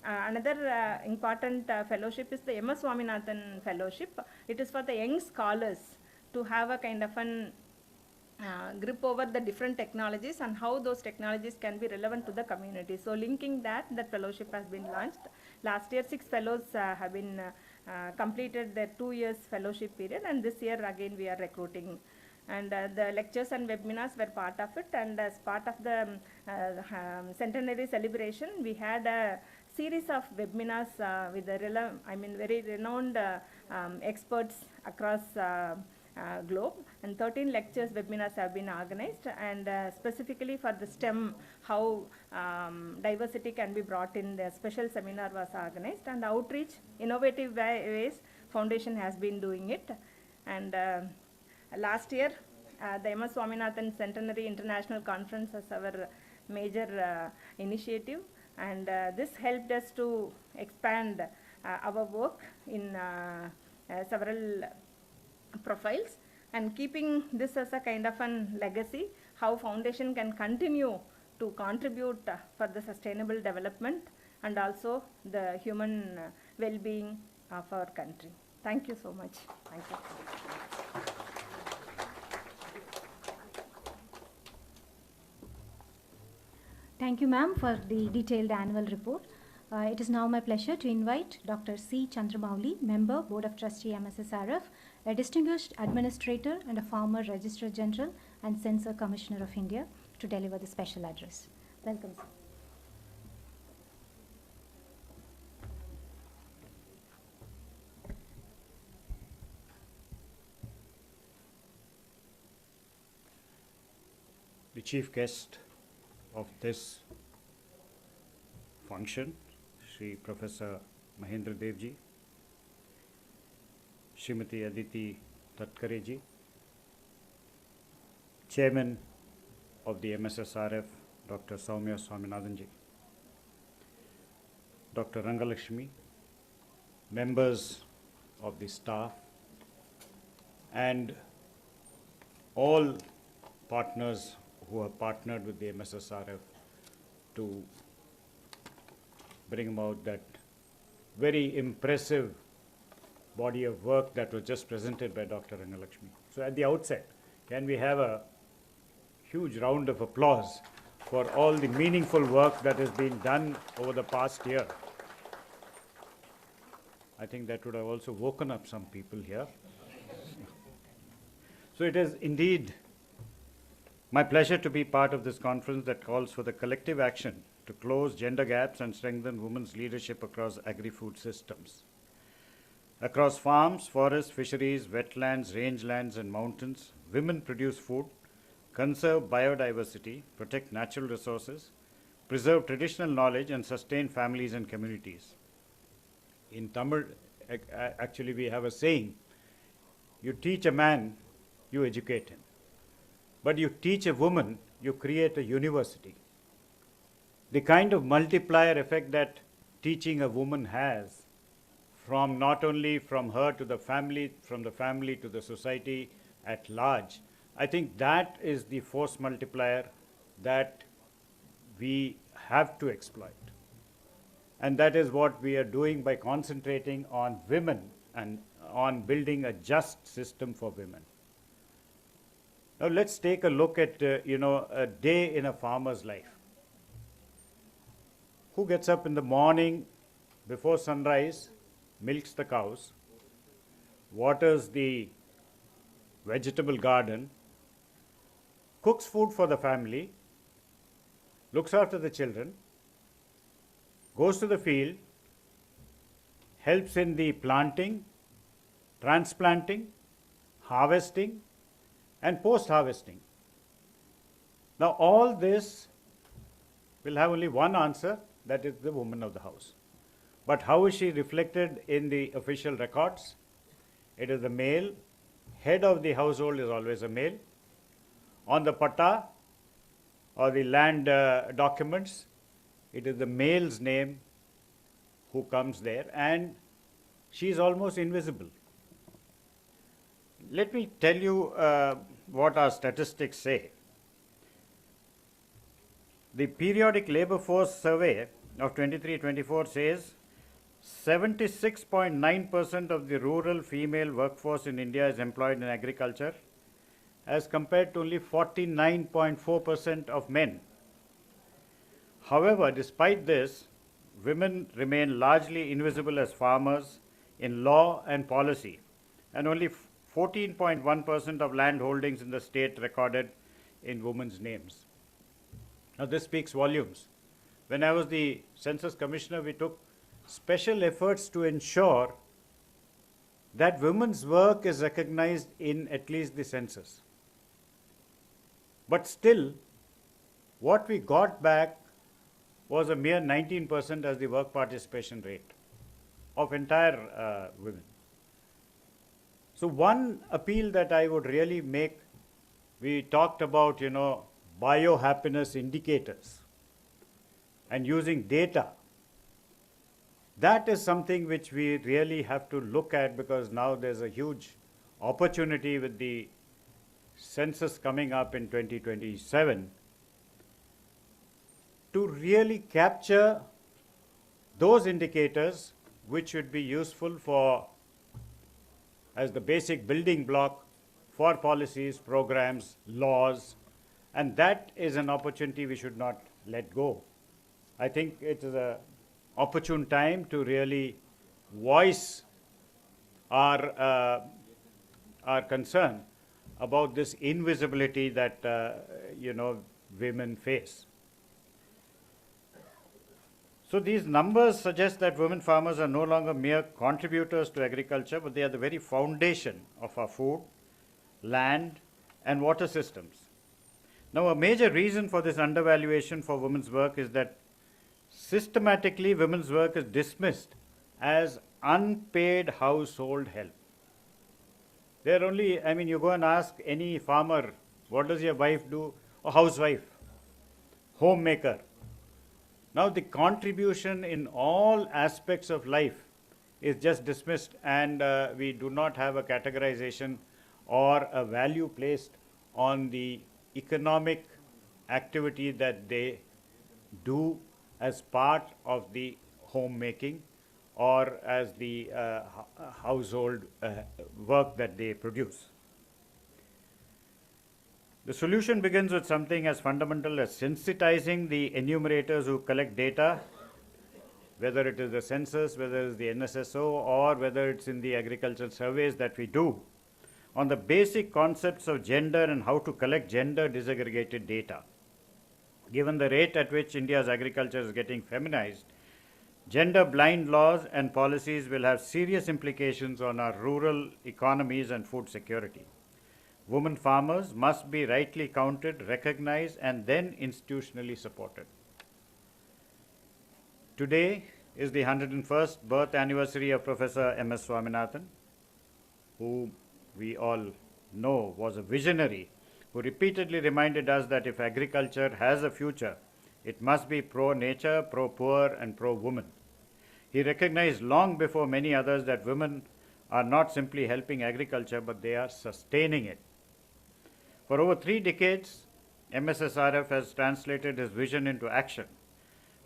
another important fellowship is the MS Swaminathan Fellowship. It is for the young scholars to have a kind of an grip over the different technologies and how those technologies can be relevant to the community. So linking that fellowship has been launched. Last year 6 fellows have been completed their 2 years fellowship period, and this year again we are recruiting. And the lectures and webinars were part of it, and as part of the centenary celebration, we had a series of webinars with the very renowned experts across globe, and 13 lectures, webinars have been organized, and specifically for the STEM, how diversity can be brought in, the special seminar was organized, and outreach, innovative ways, foundation has been doing it. And last year, the MS Swaminathan Centenary International Conference was our major initiative, and this helped us to expand our work in several profiles, and keeping this as a kind of an legacy, how foundation can continue to contribute for the sustainable development and also the human well-being of our country. Thank you so much. Thank you.
Thank you, ma'am, for the detailed annual report. It is now my pleasure to invite Dr. C. Chandramouli, Member, Board of Trustee, MSSRF, a distinguished administrator and a former Registrar General and Censor Commissioner of India, to deliver the special address. Welcome, sir.
The chief guest of this function, Shri Professor Mahendra Devji, Srimati Aditi Tatkareji, Chairman of the MSSRF, Dr. Swaminathanji, Dr. Rangalakshmi, members of the staff, and all partners who have partnered with the MSSRF to bring about that very impressive body of work that was just presented by Dr. Rangalakshmi. So at the outset, can we have a huge round of applause for all the meaningful work that has been done over the past year? I think that would have also woken up some people here. So it is indeed my pleasure to be part of this conference that calls for the collective action to close gender gaps and strengthen women's leadership across agri-food systems. Across farms, forests, fisheries, wetlands, rangelands, and mountains, women produce food, conserve biodiversity, protect natural resources, preserve traditional knowledge, and sustain families and communities. In Tamil, actually, we have a saying, you teach a man, you educate him. But you teach a woman, you create a university. The kind of multiplier effect that teaching a woman has, from not only from her to the family, from the family to the society at large, I think that is the force multiplier that we have to exploit. And that is what we are doing by concentrating on women and on building a just system for women. Now let's take a look at, a day in a farmer's life. Who gets up in the morning before sunrise, milks the cows, waters the vegetable garden, cooks food for the family, looks after the children, goes to the field, helps in the planting, transplanting, harvesting, and post-harvesting. Now all this will have only one answer, that is the woman of the house. But how is she reflected in the official records? It is the male. Head of the household is always a male. On the patta or the land documents, it is the male's name who comes there, and she is almost invisible. Let me tell you what our statistics say. The periodic labor force survey of 23-24 says 76.9% of the rural female workforce in India is employed in agriculture, as compared to only 49.4% of men. However, despite this, women remain largely invisible as farmers in law and policy, and only 14.1% of land holdings in the state recorded in women's names. Now this speaks volumes. When I was the Census Commissioner, we took special efforts to ensure that women's work is recognized in at least the census. But still, what we got back was a mere 19% as the work participation rate of entire women. So one appeal that I would really make, we talked about, biohappiness indicators and using data. That is something which we really have to look at, because now there's a huge opportunity with the census coming up in 2027 to really capture those indicators which should be useful for as the basic building block for policies, programs, laws, and that is an opportunity we should not let go. I think it is an opportune time to really voice our concern about this invisibility that women face. So these numbers suggest that women farmers are no longer mere contributors to agriculture, but they are the very foundation of our food, land, and water systems. Now, a major reason for this undervaluation for women's work is that systematically women's work is dismissed as unpaid household help. They're only, you go and ask any farmer, what does your wife do? A housewife, homemaker. Now the contribution in all aspects of life is just dismissed, and we do not have a categorization or a value placed on the economic activity that they do as part of the homemaking or as the household work that they produce. The solution begins with something as fundamental as sensitizing the enumerators who collect data, whether it is the census, whether it is the NSSO, or whether it's in the agricultural surveys that we do, on the basic concepts of gender and how to collect gender disaggregated data. Given the rate at which India's agriculture is getting feminized, gender-blind laws and policies will have serious implications on our rural economies and food security. Women farmers must be rightly counted, recognized, and then institutionally supported. Today is the 101st birth anniversary of Professor M.S. Swaminathan, who we all know was a visionary who repeatedly reminded us that if agriculture has a future, it must be pro-nature, pro-poor, and pro-woman. He recognized long before many others that women are not simply helping agriculture, but they are sustaining it. For over 3 decades, MSSRF has translated his vision into action,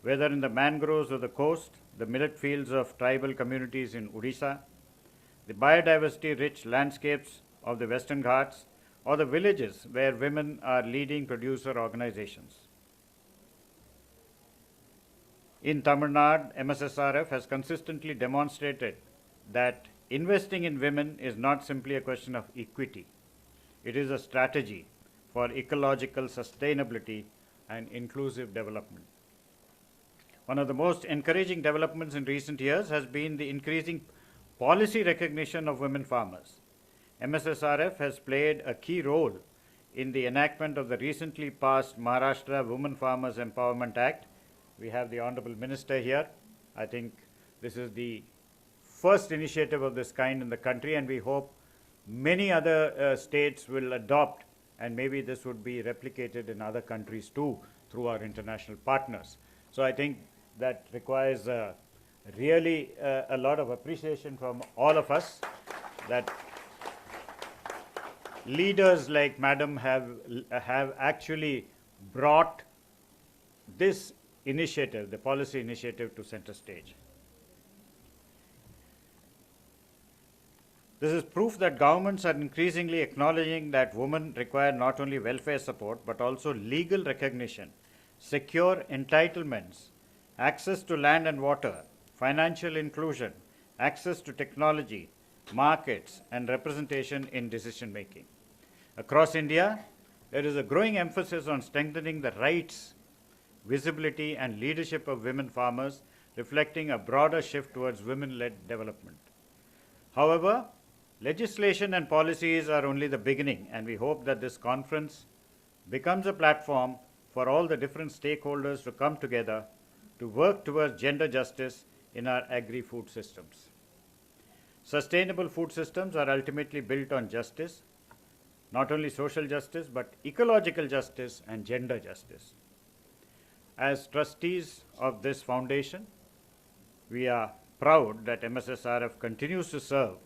whether in the mangroves of the coast, the millet fields of tribal communities in Odisha, the biodiversity-rich landscapes of the Western Ghats, or the villages where women are leading producer organizations. In Tamil Nadu, MSSRF has consistently demonstrated that investing in women is not simply a question of equity. It is a strategy for ecological sustainability and inclusive development. One of the most encouraging developments in recent years has been the increasing policy recognition of women farmers. MSSRF has played a key role in the enactment of the recently passed Maharashtra Women Farmers Empowerment Act. We have the Honorable Minister here. I think this is the first initiative of this kind in the country, and we hope many other states will adopt, and maybe this would be replicated in other countries too through our international partners. So I think that requires really a lot of appreciation from all of us, that leaders like Madam have actually brought this initiative, the policy initiative, to center stage. This is proof that governments are increasingly acknowledging that women require not only welfare support but also legal recognition, secure entitlements, access to land and water, financial inclusion, access to technology, markets, and representation in decision making. Across India, there is a growing emphasis on strengthening the rights, visibility, and leadership of women farmers, reflecting a broader shift towards women-led development. However, legislation and policies are only the beginning, and we hope that this conference becomes a platform for all the different stakeholders to come together to work towards gender justice in our agri-food systems. Sustainable food systems are ultimately built on justice, not only social justice, but ecological justice and gender justice. As trustees of this foundation, we are proud that MSSRF continues to serve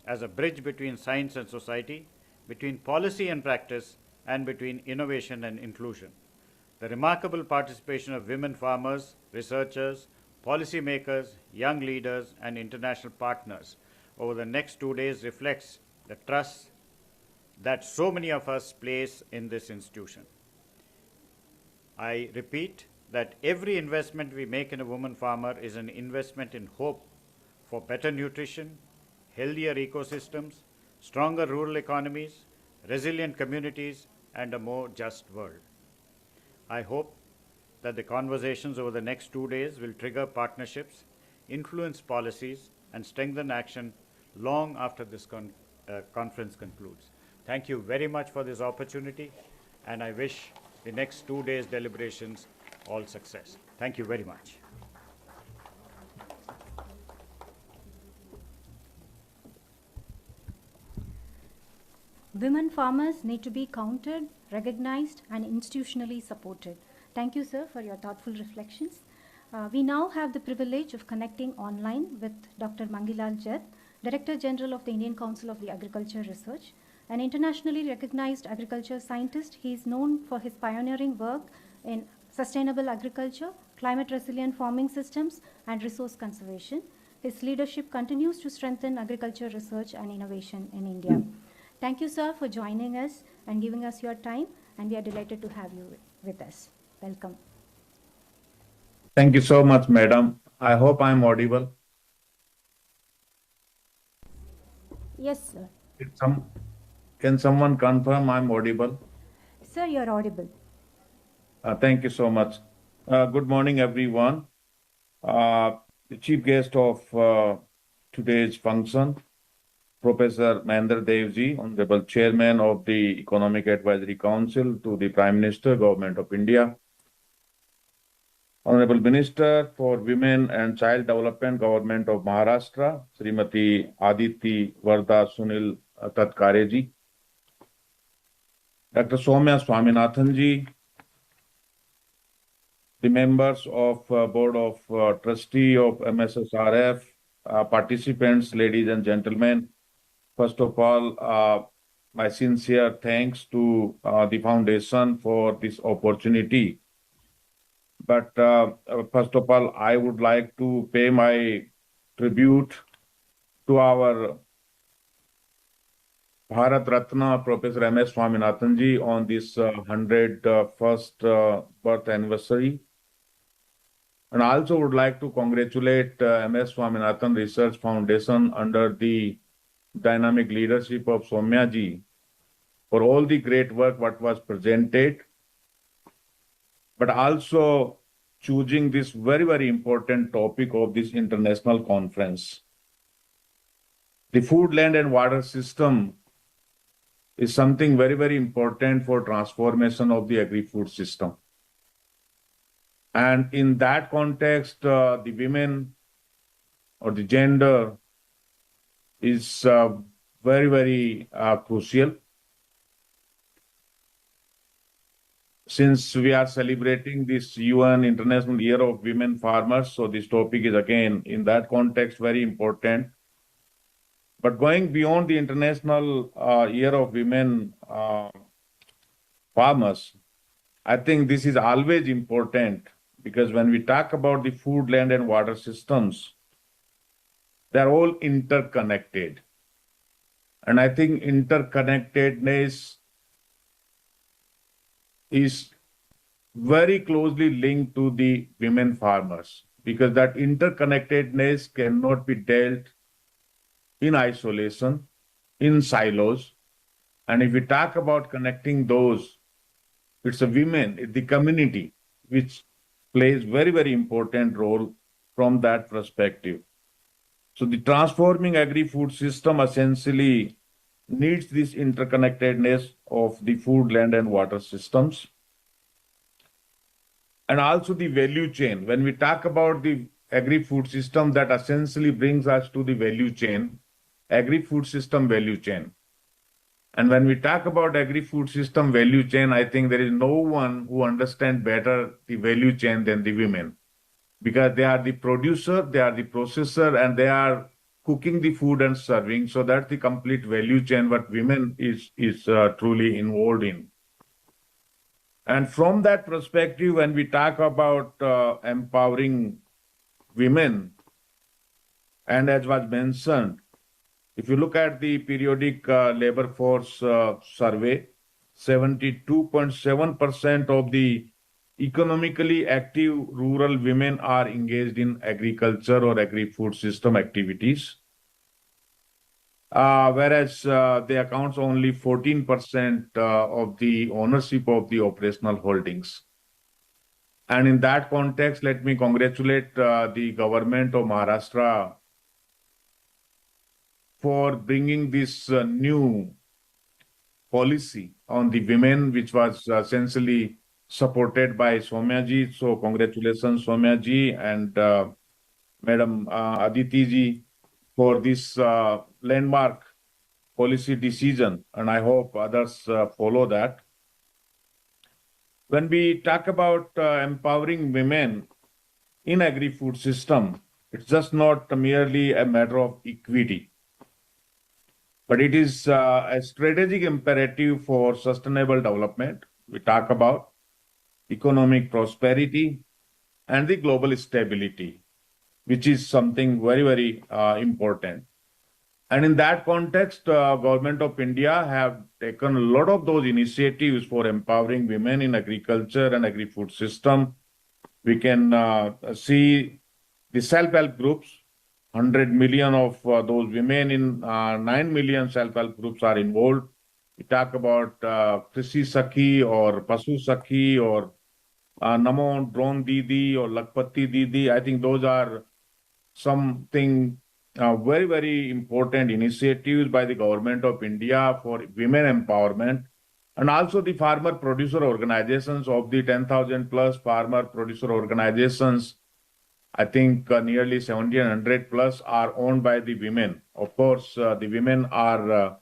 as a bridge between science and society, between policy and practice, and between innovation and inclusion. The remarkable participation of women farmers, researchers, policymakers, young leaders, and international partners over the next 2 days reflects the trust that so many of us place in this institution. I repeat that every investment we make in a woman farmer is an investment in hope for better nutrition, healthier ecosystems, stronger rural economies, resilient communities, and a more just world. I hope that the conversations over the next 2 days will trigger partnerships, influence policies, and strengthen action long after this conference concludes. Thank you very much for this opportunity, and I wish the next 2 days' deliberations all success. Thank you very much.
Women farmers need to be counted, recognized, and institutionally supported. Thank you, sir, for your thoughtful reflections. We now have the privilege of connecting online with Dr. Mangilal Jet, Director General of the Indian Council of the Agriculture Research. An internationally recognized agriculture scientist, he is known for his pioneering work in sustainable agriculture, climate resilient farming systems, and resource conservation. His leadership continues to strengthen agriculture research and innovation in India. Thank you, sir, for joining us and giving us your time, and we are delighted to have you with us. Welcome.
Thank you so much, madam. I hope I'm audible.
Yes, sir.
Can someone confirm I'm audible?
Sir, you're audible.
Thank you so much. Good morning, everyone. The chief guest of today's function, Professor Mahendra Devji, Honorable Chairman of the Economic Advisory Council to the Prime Minister, Government of India. Honorable Minister for Women and Child Development, Government of Maharashtra, Srimati Aditi Varda Sunil Tatkare ji. Dr. Swaminathan ji, the members of Board of Trustee of MSSRF, participants, ladies and gentlemen. First of all, my sincere thanks to the foundation for this opportunity. But first of all, I would like to pay my tribute to our Bharat Ratna, Professor M.S. Swaminathan ji, on this 101st birth anniversary. And I also would like to congratulate M.S. Swaminathan Research Foundation under the dynamic leadership of Soumya ji for all the great work what was presented, but also choosing this very, very important topic of this international conference. The food, land, and water system is something very, very important for transformation of the agri-food system. And in that context, the women or the gender is very, very crucial. Since we are celebrating this UN International Year of Women Farmers, so this topic is again in that context very important. But going beyond the International Year of Women Farmers, I think this is always important because when we talk about the food, land, and water systems, they're all interconnected. And I think interconnectedness is very closely linked to the women farmers because that interconnectedness cannot be dealt in isolation, in silos. And if we talk about connecting those, it's the women, it's the community, which plays very, very important role from that perspective. So the transforming agri-food system essentially needs this interconnectedness of the food, land, and water systems. And also the value chain. When we talk about the agri-food system, that essentially brings us to the value chain, agri-food system value chain. And when we talk about agri-food system value chain, I think there is no one who understands better the value chain than the women. Because they are the producer, they are the processor, and they are cooking the food and serving. So that's the complete value chain what women is truly involved in. And from that perspective, when we talk about empowering women, and as was mentioned, if you look at the periodic labor force survey, 72.7% of the economically active rural women are engaged in agriculture or agri-food system activities, whereas they account only 14% of the ownership of the operational holdings. And in that context, let me congratulate the government of Maharashtra for bringing this new policy on the women, which was essentially supported by Soumya-ji. So congratulations, Soumya-ji and Madam Aditi-ji for this landmark policy decision, and I hope others follow that. When we talk about empowering women in agri-food system, it's just not merely a matter of equity, but it is a strategic imperative for sustainable development. We talk about economic prosperity and the global stability, which is something very, very important. And in that context, Government of India have taken a lot of those initiatives for empowering women in agriculture and agri-food system. We can see the self-help groups, 100 million of those women in 9 million self-help groups are involved. We talk about Krishi Sakhi or Pasu Sakhi or Namo Drone Didi or Lakpati Didi. I think those are something very, very important initiatives by the Government of India for women empowerment, and also the farmer producer organizations. Of the 10,000 plus farmer producer organizations, I think nearly 1,700 plus are owned by the women. Of course, the women are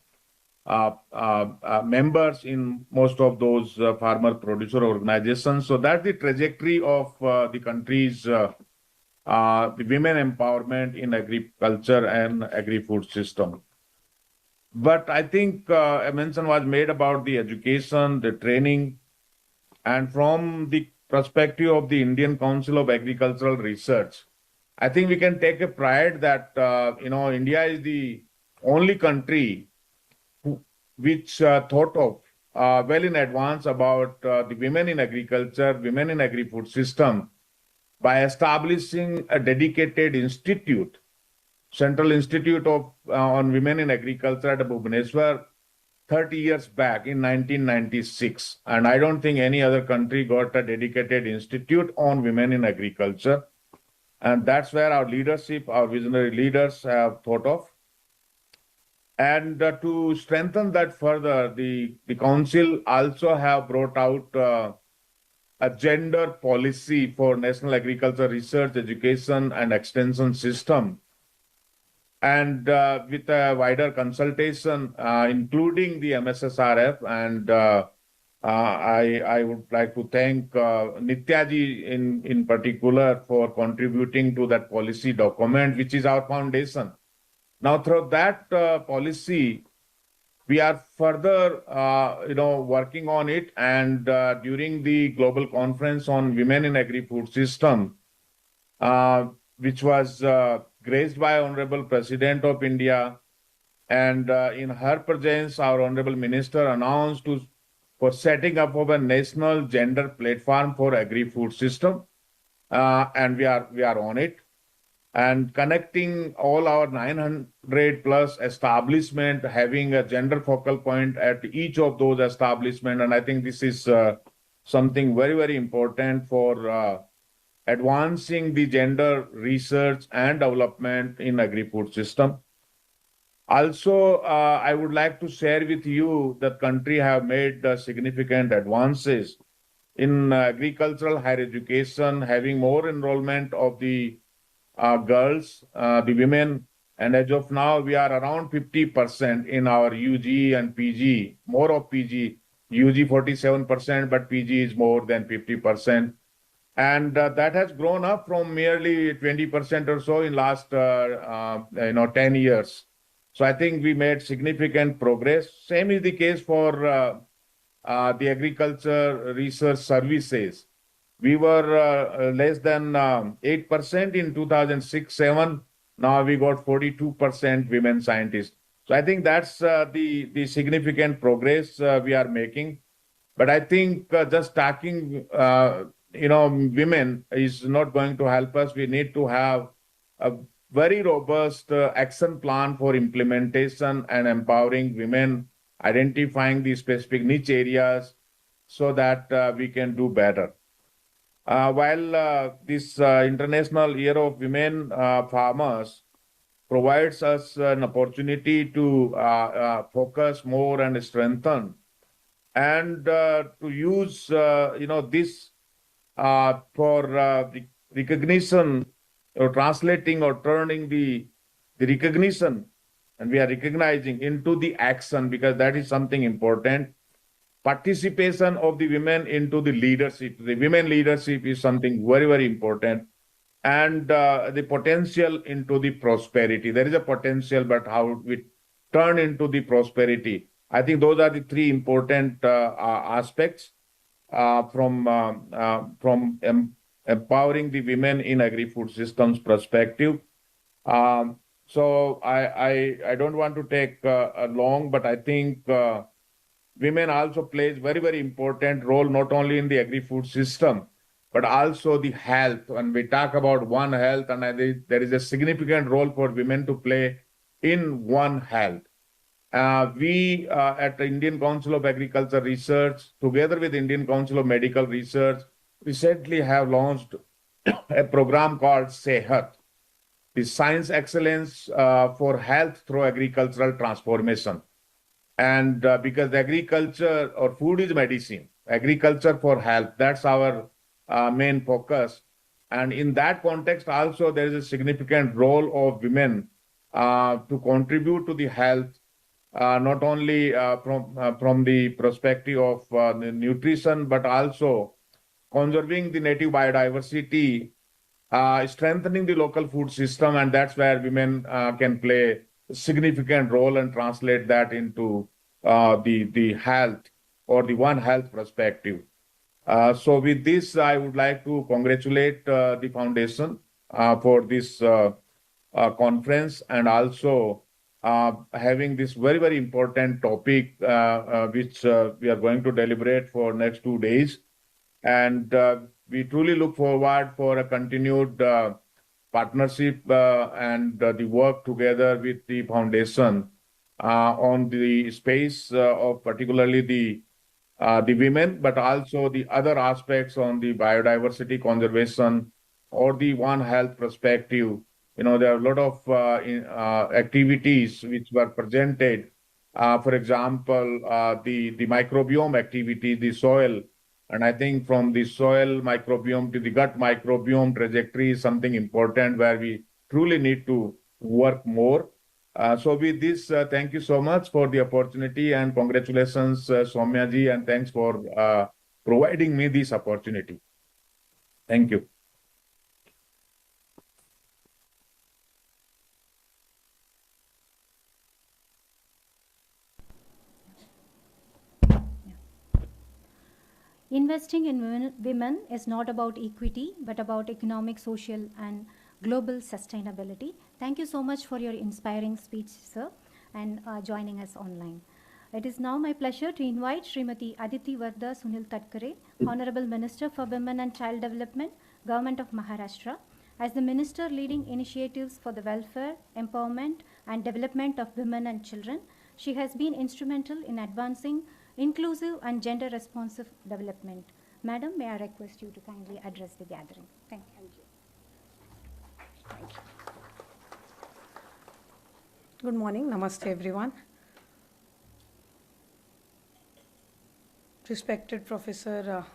members in most of those farmer producer organizations. So that's the trajectory of the country's the women empowerment in agriculture and agri-food system. But I think a mention was made about the education, the training, and from the perspective of the Indian Council of Agricultural Research, I think we can take a pride that India is the only country which thought of well in advance about the women in agriculture, women in agri-food system, by establishing a dedicated institute, Central Institute of on Women in Agriculture at Bhubaneswar 30 years back in 1996. And I don't think any other country got a dedicated institute on women in agriculture. And that's where our leadership, our visionary leaders have thought of. And to strengthen that further, the council also have brought out a gender policy for National Agriculture Research, Education and Extension System. And with a wider consultation, including the MSSRF, and I would like to thank Nityaji in particular for contributing to that policy document, which is our foundation. Now, through that policy, we are further, working on it. And during the global conference on women in agri-food system, which was graced by Honorable President of India, and in her presence, our Honorable Minister announced for setting up of a national gender platform for agri-food system, and we are on it. And connecting all our 900 plus establishment, having a gender focal point at each of those establishments. And I think this is something very, very important for advancing the gender research and development in agri-food system. Also, I would like to share with you that country have made significant advances in agricultural higher education, having more enrollment of the girls, the women, and as of now, we are around 50% in our UG and PG, more of PG, UG 47%, but PG is more than 50%. And that has grown up from merely 20% or so in last 10 years. So I think we made significant progress. Same is the case for the agriculture research services. We were less than 8% in 2006-07. Now we got 42% women scientists. So I think that's the significant progress we are making. But I think just talking women is not going to help us. We need to have a very robust action plan for implementation and empowering women, identifying the specific niche areas so that we can do better. While this International Year of Women Farmers provides us an opportunity to focus more and strengthen and to use this for recognition or translating or turning the recognition, and we are recognizing into the action, because that is something important. Participation of the women into the leadership, the women leadership is something very, very important. And the potential into the prosperity. There is a potential, but how we turn into the prosperity. I think those are the three important aspects from empowering the women in agri-food systems perspective. So I don't want to take long, but I think women also plays very, very important role, not only in the agri-food system, but also the health. When we talk about One Health, and there is a significant role for women to play in One Health. We at the Indian Council of Agriculture Research, together with Indian Council of Medical Research, recently have launched a program called Sehat, the Science Excellence for Health through Agricultural Transformation. And because the agriculture or food is medicine, agriculture for health, that's our main focus. And in that context also, there is a significant role of women to contribute to the health, not only from the perspective of the nutrition, but also conserving the native biodiversity, strengthening the local food system, and that's where women can play a significant role and translate that into the health or the One Health perspective. So with this, I would like to congratulate the foundation for this conference, and also having this very, very important topic, which we are going to deliberate for next 2 days. And we truly look forward for a continued partnership and the work together with the foundation on the space of particularly the women, but also the other aspects on the biodiversity conservation or the One Health perspective. There are a lot of activities which were presented. For example, the microbiome activity, the soil. And I think from the soil microbiome to the gut microbiome trajectory is something important where we truly need to work more. So with this, thank you so much for the opportunity, and congratulations, Soumya ji, and thanks for providing me this opportunity. Thank you.
Investing in women is not about equity, but about economic, social, and global sustainability. Thank you so much for your inspiring speech, sir, and joining us online. It is now my pleasure to invite Srimati Aditi Varda Sunil Tatkare, Honorable Minister for Women and Child Development, Government of Maharashtra, as the Minister leading initiatives for the welfare, empowerment, and development of women and children. She has been instrumental in advancing inclusive and gender responsive development. Madam, may I request you to kindly address the gathering. Thank you.
Thank you. Good morning. Namaste, everyone. Respected Professor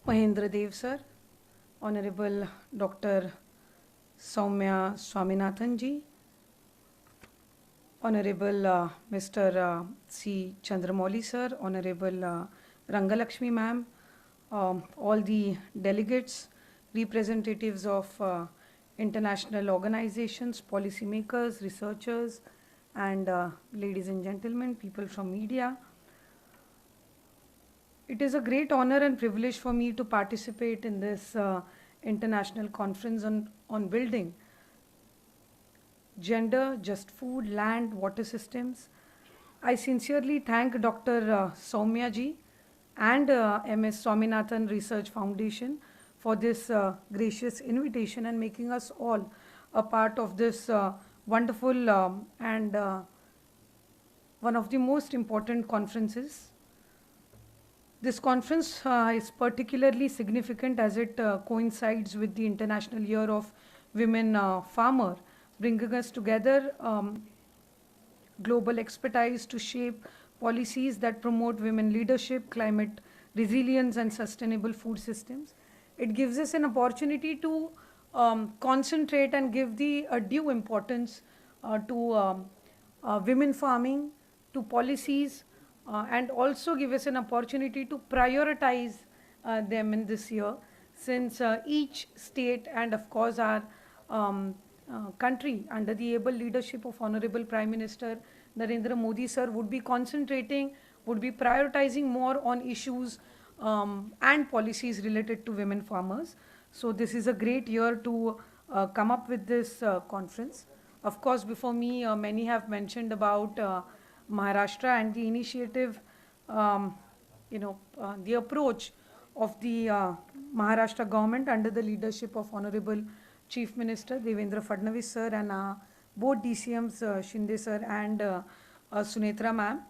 Mahendra Dev, sir, Honorable Dr. Soumya Swaminathan ji, Honorable Mr. C. Chandramouli sir, Honorable Rangalakshmi ma'am, all the delegates, representatives of international organizations, policymakers, researchers, and ladies and gentlemen, people from media. It is a great honor and privilege for me to participate in this international conference on building gender, just food, land, water systems, I sincerely thank Dr. Soumya ji and MS Swaminathan Research Foundation for this gracious invitation and making us all a part of this wonderful and one of the most important conferences. This conference is particularly significant as it coincides with the International Year of Women Farmer, bringing us together global expertise to shape policies that promote women leadership, climate resilience, and sustainable food systems. It gives us an opportunity to concentrate and give the due importance to women farming, to policies, and also give us an opportunity to prioritize them in this year, since each state and of course our country under the able leadership of Honorable Prime Minister Narendra Modi sir would be concentrating, would be prioritizing more on issues and policies related to women farmers. So this is a great year to come up with this conference. Of course, before me, many have mentioned about Maharashtra and the initiative, the approach of the Maharashtra government under the leadership of Honorable Chief Minister Devendra Fadnavis sir and both DCMs Shinde sir and Sunetra ma'am.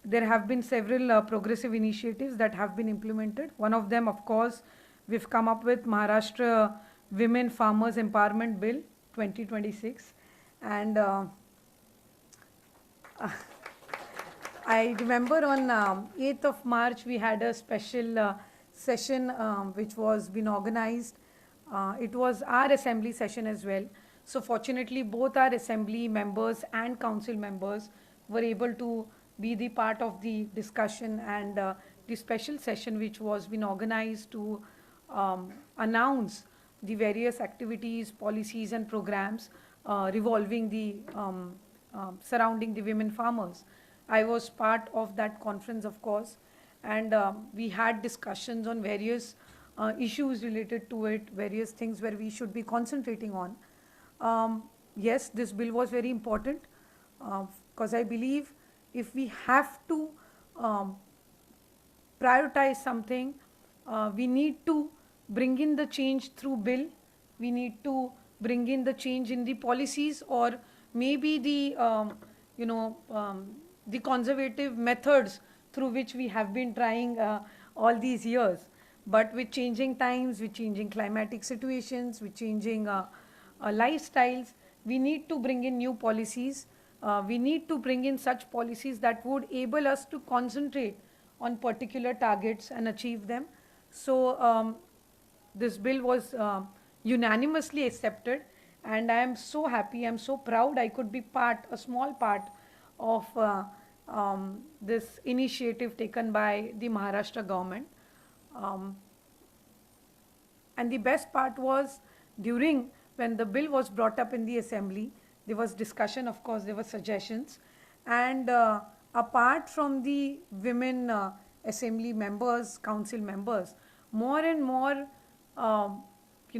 There have been several progressive initiatives that have been implemented. One of them, of course, we've come up with Maharashtra Women Farmers Empowerment Bill 2026. And I remember on 8th of March, we had a special session which was been organized. It was our assembly session as well. So fortunately, both our assembly members and council members were able to be the part of the discussion and the special session which was been organized to announce the various activities, policies and programs revolving the surrounding the women farmers. I was part of that conference, of course, and we had discussions on various issues related to it, various things where we should be concentrating on. Yes, this bill was very important because I believe if we have to prioritize something, we need to bring in the change through bill. We need to bring in the change in the policies, or maybe the the conservative methods through which we have been trying all these years. But with changing times, with changing climatic situations, with changing lifestyles, we need to bring in new policies. We need to bring in such policies that would enable us to concentrate on particular targets and achieve them. So this bill was unanimously accepted, and I am so happy, I am so proud I could be a small part of this initiative taken by the Maharashtra government. And the best part was, when the bill was brought up in the assembly, there was discussion, of course, there were suggestions, and apart from the women assembly members, council members, more and more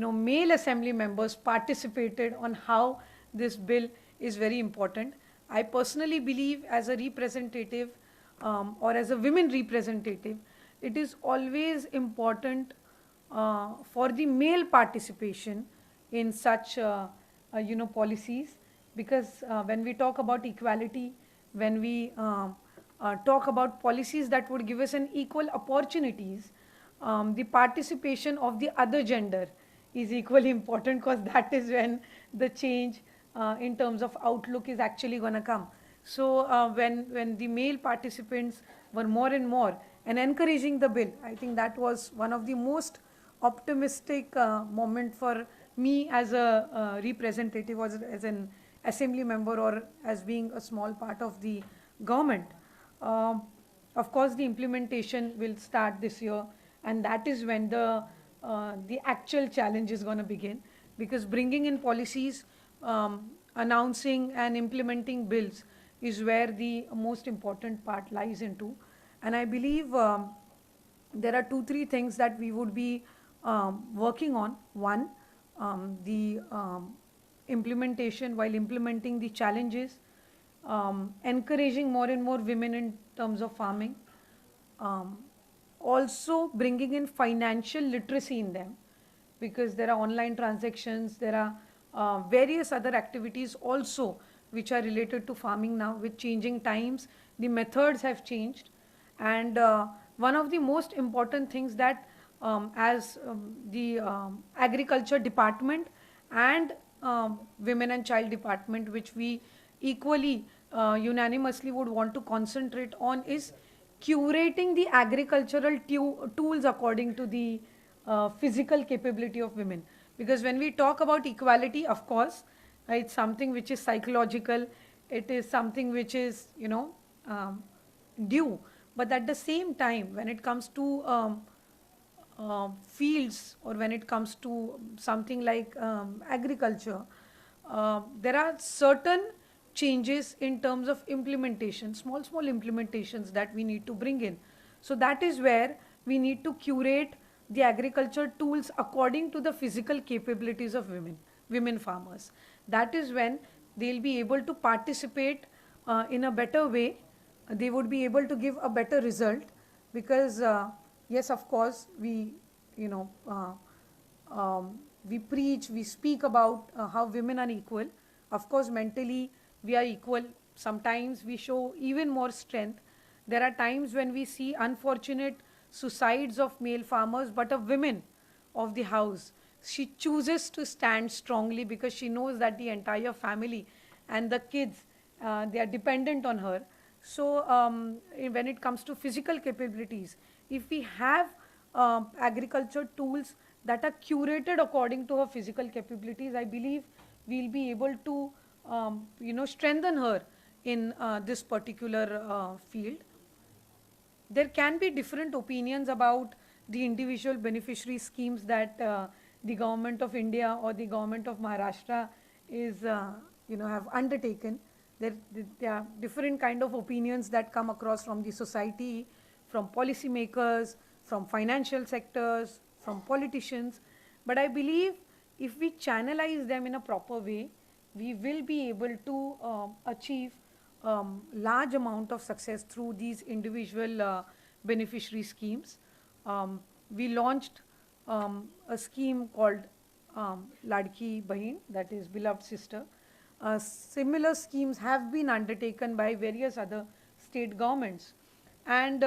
male assembly members participated on how this bill is very important. I personally believe, as a representative or as a women representative, it is always important for the male participation in such policies, because when we talk about equality, when we talk about policies that would give us an equal opportunities, the participation of the other gender is equally important, because that is when the change in terms of outlook is actually going to come. So when the male participants were more and more and encouraging the bill, I think that was one of the most optimistic moment for me as a representative, or as an assembly member, or as being a small part of the government. Of course, the implementation will start this year, and that is when the actual challenge is going to begin, because bringing in policies, announcing and implementing bills is where the most important part lies into. And I believe there are 2-3 things that we would be working on. One, the implementation, while implementing the challenges, encouraging more and more women in terms of farming, um, also bringing in financial literacy in them, because there are online transactions, there are various other activities also which are related to farming now. With changing times, the methods have changed, and one of the most important things that as the agriculture department and women and child department, which we equally unanimously would want to concentrate on, is curating the agricultural tools according to the physical capability of women. Because when we talk about equality, of course, it's something which is psychological, it is something which is, due. But at the same time, when it comes to fields, or when it comes to something like agriculture, there are certain changes in terms of implementation, small implementations that we need to bring in. So that is where we need to curate the agriculture tools according to the physical capabilities of women farmers. That is when they'll be able to participate in a better way. They would be able to give a better result, because yes, of course, we preach, we speak about how women are equal. Of course, mentally we are equal. Sometimes we show even more strength. There are times when we see unfortunate suicides of male farmers, but a woman of the house, she chooses to stand strongly, because she knows that the entire family and the kids, they are dependent on her. So when it comes to physical capabilities, if we have agriculture tools that are curated according to her physical capabilities, I believe we'll be able to strengthen her in this particular field. There can be different opinions about the individual beneficiary schemes that the government of India or the government of Maharashtra is have undertaken. There are different kind of opinions that come across from the society, from policymakers, from financial sectors, from politicians. But I believe if we channelize them in a proper way, we will be able to achieve large amount of success through these individual beneficiary schemes. We launched a scheme called Ladki Bahin, that is beloved sister. Similar schemes have been undertaken by various other state governments. And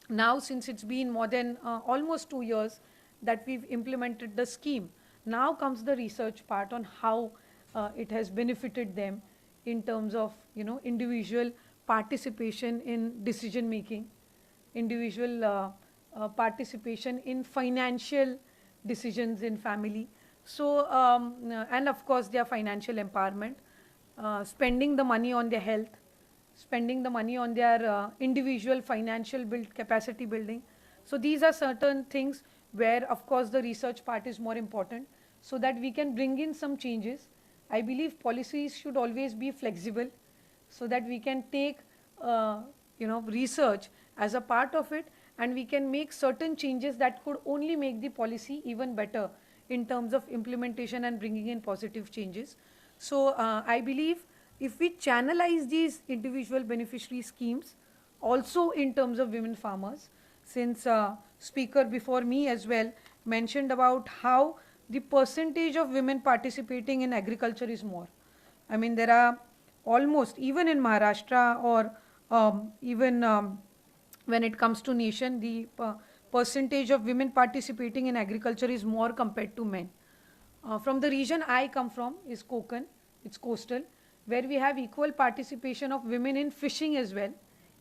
now, since it's been more than almost 2 years that we've implemented the scheme, now comes the research part on how it has benefited them in terms of individual participation in decision making, individual participation in financial decisions in family. So and of course their financial empowerment, spending the money on their health, spending the money on their individual financial capacity building. So these are certain things where of course the research part is more important, so that we can bring in some changes. I believe policies should always be flexible, so that we can take research as a part of it, and we can make certain changes that could only make the policy even better in terms of implementation and bringing in positive changes. So I believe if we channelize these individual beneficiary schemes also in terms of women farmers, since speaker before me as well mentioned about how the percentage of women participating in agriculture is more. I mean, there are almost, even in Maharashtra or even when it comes to nation, the percentage of women participating in agriculture is more compared to men. From the region I come from is Konkan, it's coastal, where we have equal participation of women in fishing as well,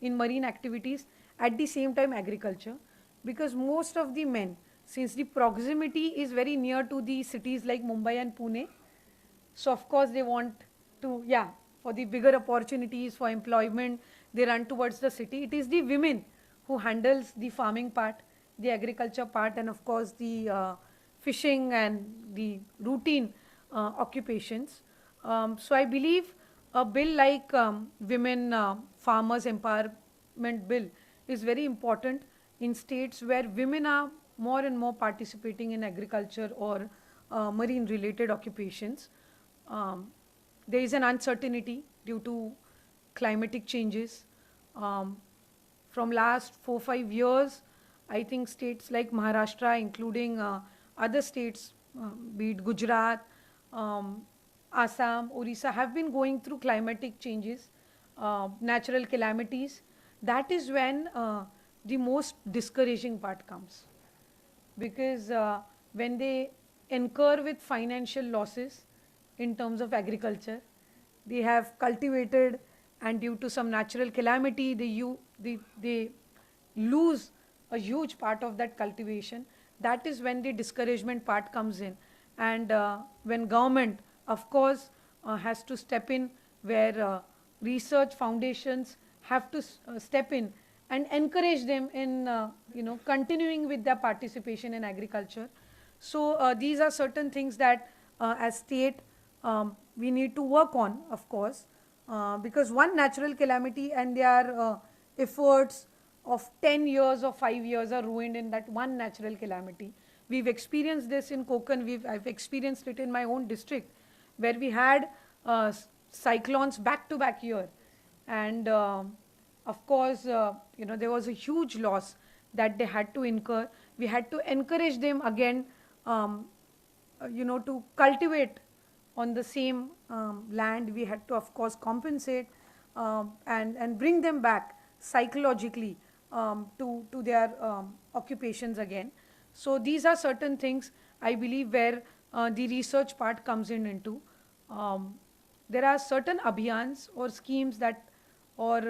in marine activities, at the same time agriculture, because most of the men, since the proximity is very near to the cities like Mumbai and Pune, so of course they want to, for the bigger opportunities for employment, they run towards the city. It is the women who handles the farming part, the agriculture part, and of course the fishing and the routine occupations. So I believe a bill like Women Farmers Empowerment Bill is very important in states where women are more and more participating in agriculture or marine related occupations. There is an uncertainty due to climatic changes. From last 4-5 years, I think states like Maharashtra, including other states, be it Gujarat, Assam, Orissa, have been going through climatic changes, natural calamities. That is when the most discouraging part comes. Because when they incur with financial losses in terms of agriculture, they have cultivated, and due to some natural calamity, they lose a huge part of that cultivation. That is when the discouragement part comes in. And when government, of course, has to step in, where research foundations have to step in and encourage them in continuing with their participation in agriculture. So these are certain things that as state we need to work on, of course, because one natural calamity and their efforts of 10 years or 5 years are ruined in that one natural calamity. We've experienced this in Konkan. I've experienced it in my own district, where we had cyclones back to back year, and of course there was a huge loss that they had to incur. We had to encourage them again to cultivate on the same land. We had to, of course, compensate and bring them back psychologically to their occupations again. So these are certain things, I believe, where the research part comes in into. There are certain abhiyans or schemes that, or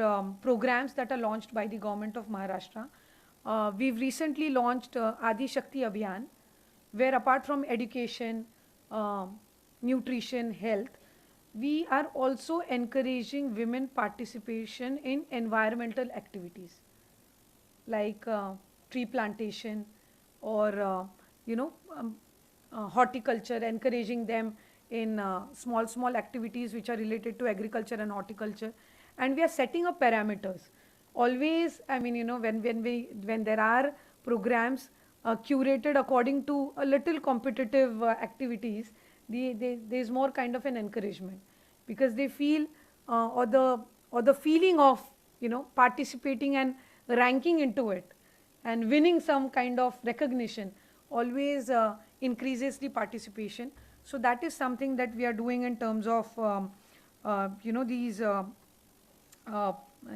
programs that are launched by the government of Maharashtra. We've recently launched Adi Shakti Abhiyan, where apart from education, nutrition, health, we are also encouraging women participation in environmental activities like tree plantation or horticulture, encouraging them in small activities which are related to agriculture and horticulture. And we are setting up parameters. Always, I mean, when there are programs curated according to a little competitive activities, there's more kind of an encouragement, because they feel or the feeling of participating and ranking into it and winning some kind of recognition always increases the participation. So that is something that we are doing in terms of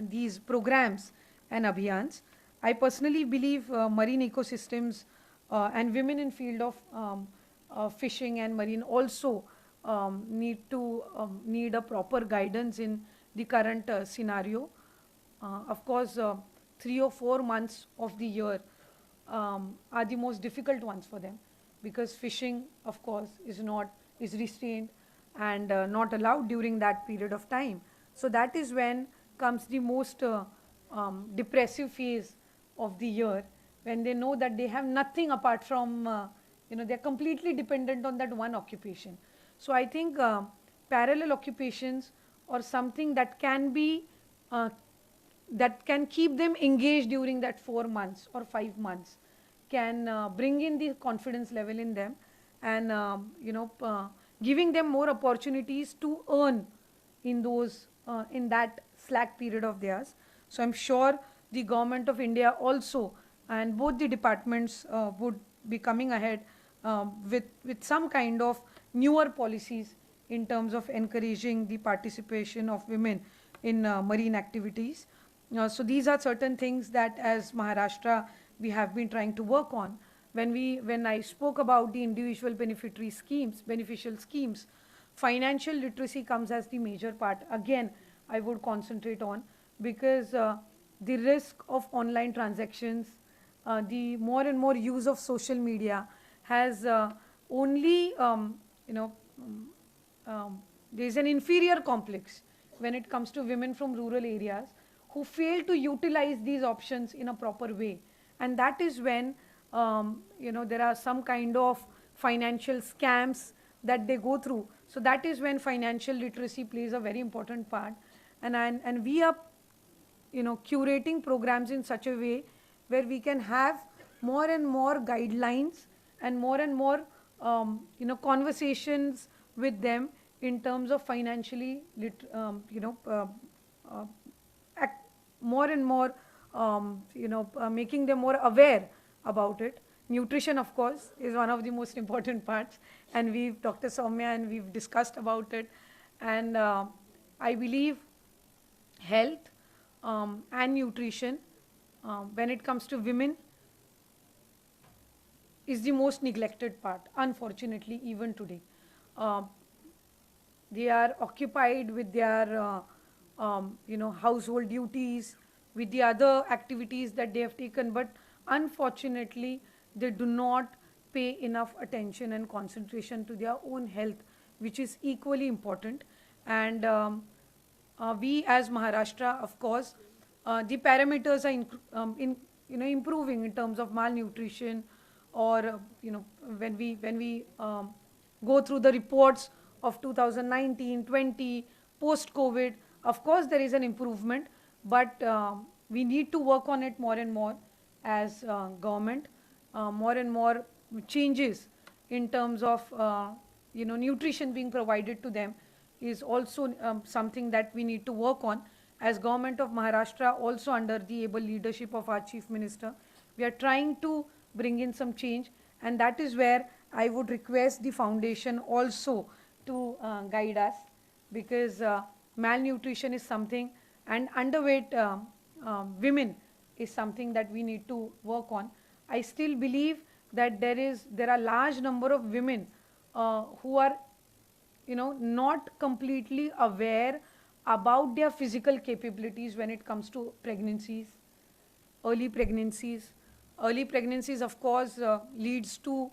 these programs and abhiyans. I personally believe marine ecosystems and women in field of fishing and marine also need a proper guidance in the current scenario. Of course, 3 or 4 months of the year are the most difficult ones for them, because fishing, of course, is restrained and not allowed during that period of time. So that is when comes the most depressive phase of the year, when they know that they have nothing apart from they're completely dependent on that one occupation. So I think parallel occupations or something that can be that can keep them engaged during that 4 months or 5 months can bring in the confidence level in them, and giving them more opportunities to earn in those in that slack period of theirs. So I'm sure the government of India also, and both the departments would be coming ahead with some kind of newer policies in terms of encouraging the participation of women in marine activities. So these are certain things that as Maharashtra we have been trying to work on. When I spoke about the individual beneficial schemes, financial literacy comes as the major part. Again, I would concentrate on, because the risk of online transactions, the more and more use of social media has only, there's an inferior complex when it comes to women from rural areas who fail to utilize these options in a proper way. And that is when, there are some kind of financial scams that they go through. So that is when financial literacy plays a very important part. And we are, curating programs in such a way where we can have more and more guidelines and more conversations with them in terms of financially, act more and more, making them more aware about it. Nutrition, of course, is one of the most important parts, and Dr. Soumya, and we've discussed about it. And I believe health and nutrition, when it comes to women, is the most neglected part, unfortunately, even today. They are occupied with their, household duties, with the other activities that they have taken, but unfortunately, they do not pay enough attention and concentration to their own health, which is equally important. And we as Maharashtra, of course, the parameters are improving in terms of malnutrition, or when we go through the reports of 2019-20 post-COVID, of course there is an improvement, but we need to work on it more and more as government. More and more changes in terms of nutrition being provided to them is also something that we need to work on. As Government of Maharashtra, also under the able leadership of our Chief Minister, we are trying to bring in some change, and that is where I would request the foundation also to guide us, because malnutrition is something, and underweight women is something that we need to work on. I still believe that there are large number of women who are not completely aware about their physical capabilities when it comes to pregnancies, early pregnancies. Early pregnancies, of course, leads to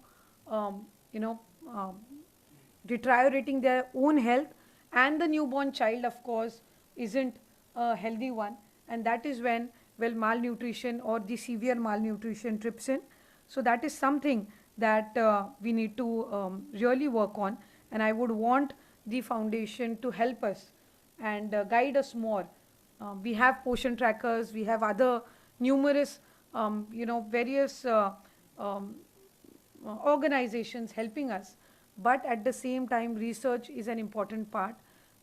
deteriorating their own health, and the newborn child, of course, isn't a healthy one, and that is when, well, malnutrition or the severe malnutrition trips in. So that is something that we need to really work on, and I would want the foundation to help us and guide us more. We have Poshan trackers, we have other numerous various organizations helping us, but at the same time research is an important part.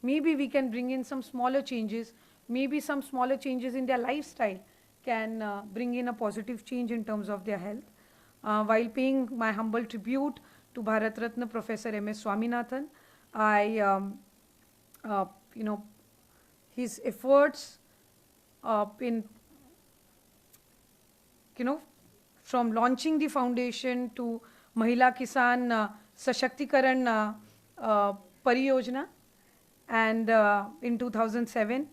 Maybe we can bring in some smaller changes, maybe some smaller changes in their lifestyle can bring in a positive change in terms of their health. While paying my humble tribute to Bharat Ratna Professor M.S. Swaminathan, his efforts in from launching the foundation to Mahila Kisan Sashaktikaran Pariyojana, and in 2007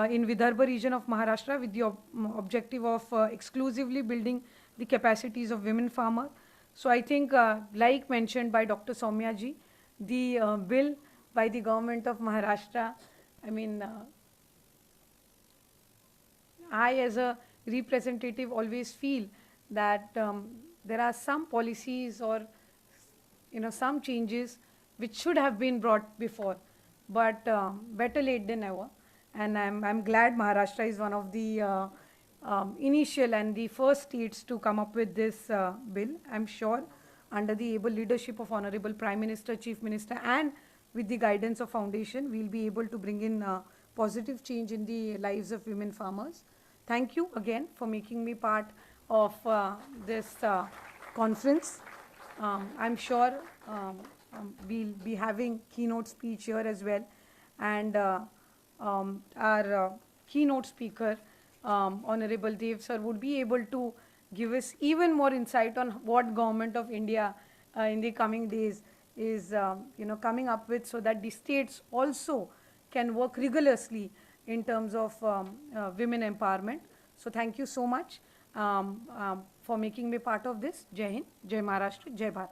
in Vidarbha region of Maharashtra, with the objective of exclusively building the capacities of women farmers. So I think, like mentioned by Dr. Soumya ji, the bill by the government of Maharashtra, I mean, I as a representative always feel that there are some policies or some changes which should have been brought before, but better late than never. And I'm glad Maharashtra is one of the initial and the first states to come up with this bill. I'm sure under the able leadership of Honorable Prime Minister, Chief Minister, and with the guidance of Foundation, we'll be able to bring in positive change in the lives of women farmers. Thank you again for making me part of this conference. I'm sure we'll be having keynote speech here as well, and our keynote speaker, Honorable Dev sir, would be able to give us even more insight on what Government of India in the coming days is coming up with, so that the states also can work rigorously in terms of women empowerment. So thank you so much for making me part of this. Jai Hind, Jai Maharashtra, Jai Bharat.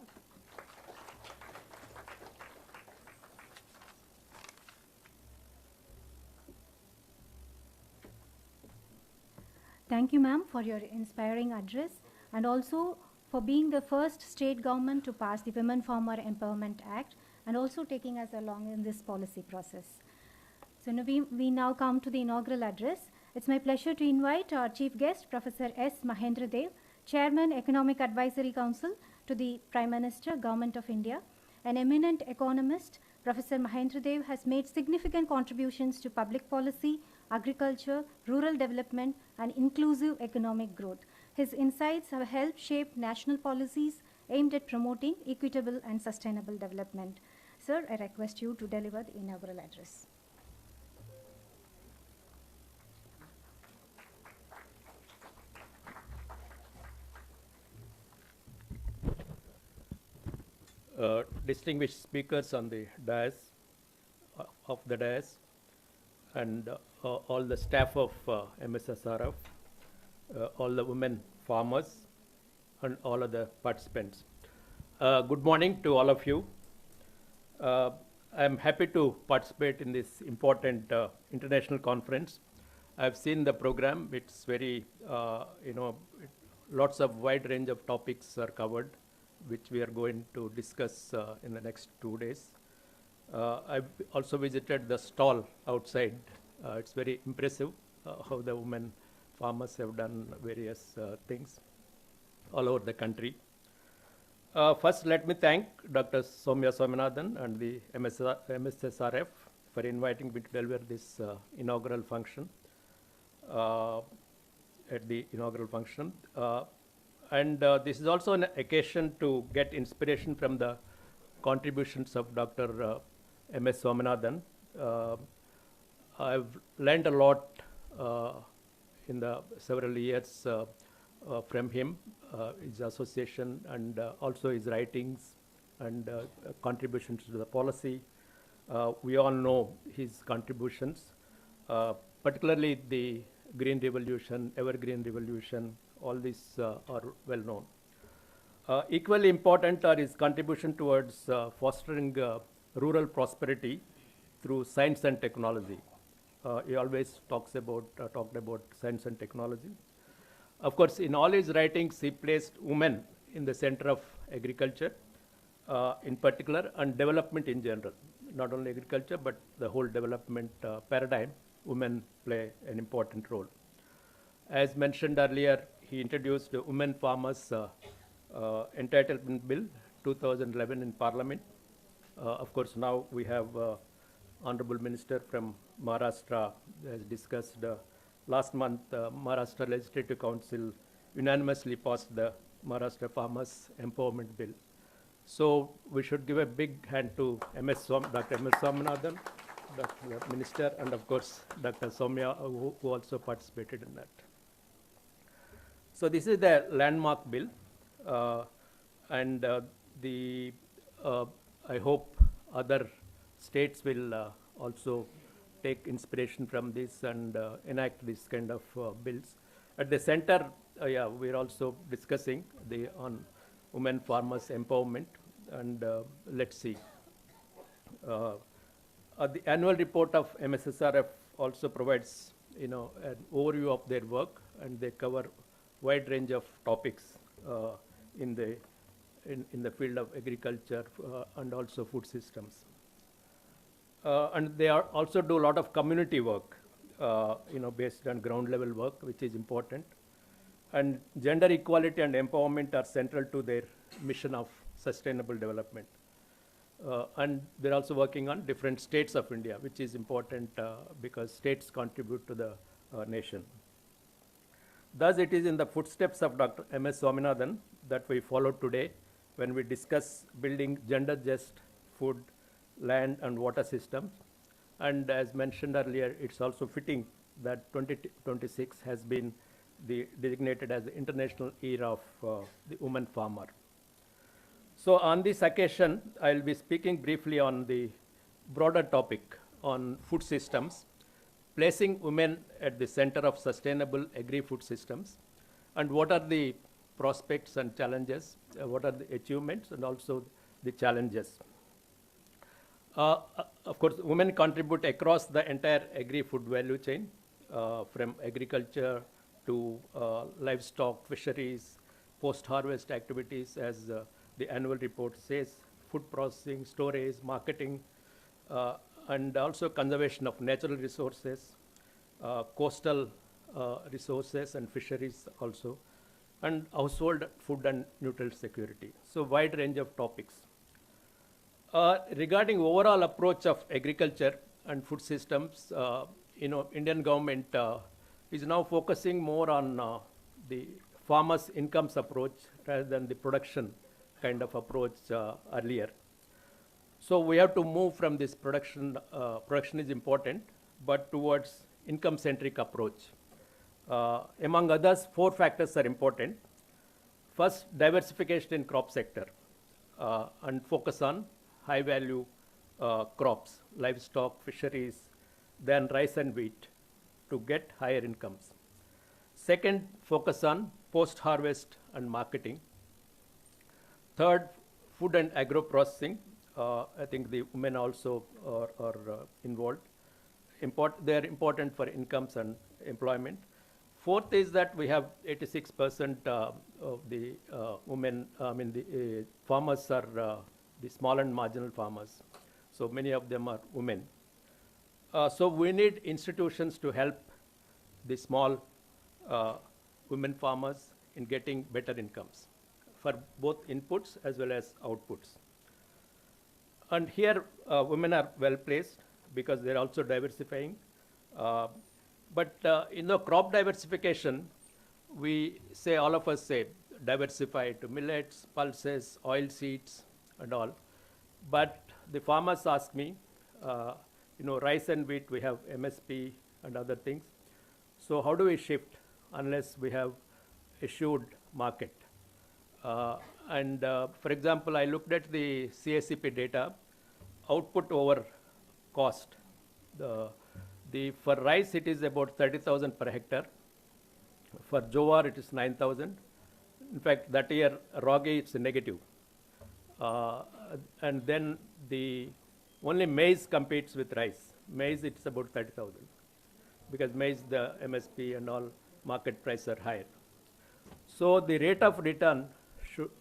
Thank you, ma'am, for your inspiring address, and also for being the first state government to pass the Women Farmer Empowerment Act, and also taking us along in this policy process. So now we now come to the inaugural address. It's my pleasure to invite our chief guest, Professor S. Mahendra Dev, Chairman, Economic Advisory Council to the Prime Minister, Government of India, an eminent economist, Professor Mahendra Dev has made significant contributions to public policy, agriculture, rural development, and inclusive economic growth. His insights have helped shape national policies aimed at promoting equitable and sustainable development. Sir, I request you to deliver the inaugural address.
Distinguished speakers on the dais, of the dais, and all the staff of MSSRF, all the women farmers, and all other participants. Good morning to all of you. I'm happy to participate in this important international conference. I've seen the program. It's very, lots of wide range of topics are covered, which we are going to discuss in the next 2 days. I've also visited the stall outside. It's very impressive how the women farmers have done various things all over the country. First, let me thank Dr. Swaminathan and the MSSRF for inviting me to deliver this inaugural function, at the inaugural function. And this is also an occasion to get inspiration from the contributions of Dr. M.S. Swaminathan. I've learned a lot in the several years from him, his association, and also his writings and contributions to the policy. We all know his contributions, particularly the Green Revolution, Evergreen Revolution. All these are well known. Equally important are his contribution towards fostering rural prosperity through science and technology. He always talked about science and technology. Of course, in all his writings, he placed women in the center of agriculture, in particular, and development in general. Not only agriculture, but the whole development paradigm, women play an important role. As mentioned earlier, he introduced the Women Farmers Entitlement Bill 2011 in Parliament. Of course, now we have Honorable Minister from Maharashtra has discussed last month. Maharashtra Legislative Council unanimously passed the Maharashtra Farmers Empowerment Bill. So we should give a big hand to Dr. M.S. Swaminathan, Dr. Minister, and of course Dr. Soumya, who also participated in that. So this is the landmark bill, and I hope other states will also take inspiration from this and enact this kind of bills. At the center, we're also discussing on women farmers empowerment, and let's see. The annual report of MSSRF also provides, an overview of their work, and they cover wide range of topics in the field of agriculture and also food systems. And they also do a lot of community work, based on ground level work, which is important. And gender equality and empowerment are central to their mission of sustainable development. And they're also working on different states of India, which is important because states contribute to the nation. Thus, it is in the footsteps of Dr. M.S. Swaminathan that we follow today when we discuss building gender-just food, land, and water systems. And as mentioned earlier, it's also fitting that 2026 has been designated as the International Year of the Woman Farmer. So on this occasion, I'll be speaking briefly on the broader topic on food systems, placing women at the center of sustainable agri-food systems, and what are the prospects and challenges, what are the achievements, and also the challenges. Of course, women contribute across the entire agri-food value chain, from agriculture to livestock, fisheries, post-harvest activities, as the annual report says, food processing, storage, marketing, and also conservation of natural resources, coastal resources and fisheries also, and household food and nutrient security. So wide range of topics. Regarding overall approach of agriculture and food systems, Indian government is now focusing more on the farmers' incomes approach rather than the production kind of approach earlier. So we have to move from this production is important, but towards income-centric approach. Among others, 4 factors are important. First, diversification in crop sector and focus on high-value crops, livestock, fisheries, then rice and wheat to get higher incomes. Second, focus on post-harvest and marketing. Third, food and agro-processing. I think the women also are involved. They are important for incomes and employment. Fourth is that we have 86% of the women, the farmers are the small and marginal farmers. So many of them are women. So we need institutions to help the small women farmers in getting better incomes for both inputs as well as outputs. And here women are well placed because they're also diversifying. But crop diversification, all of us say diversify to millets, pulses, oil seeds and all. But the farmers ask me, rice and wheat, we have MSP and other things. So how do we shift unless we have assured market? For example, I looked at the CSCP data, output over cost. For rice, it is about 30,000 per hectare. For jowar, it is 9,000. In fact, that year, ragi, it's a negative. And then only maize competes with rice. Maize, it's about 30,000. Because maize, the MSP and all market prices are higher. So the rate of return,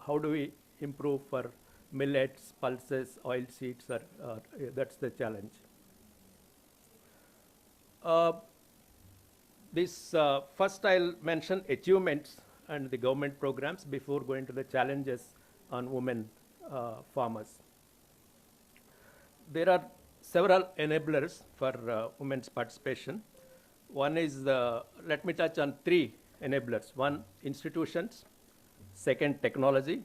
how do we improve for millets, pulses, oil seeds? That's the challenge. First I'll mention achievements and the government programs before going to the challenges on women farmers. There are several enablers for women's participation. One is, let me touch on 3 enablers. One, institutions. Second, technology.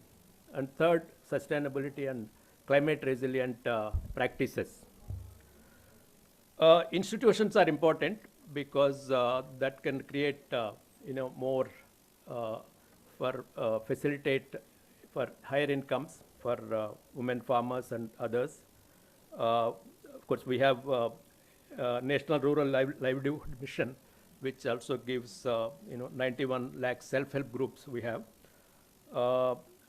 And third, sustainability and climate resilient practices. Institutions are important because that can create, more facilitate for higher incomes for women farmers and others. Of course, we have National Rural Livelihood Mission, which also gives 91 lakh self-help groups we have.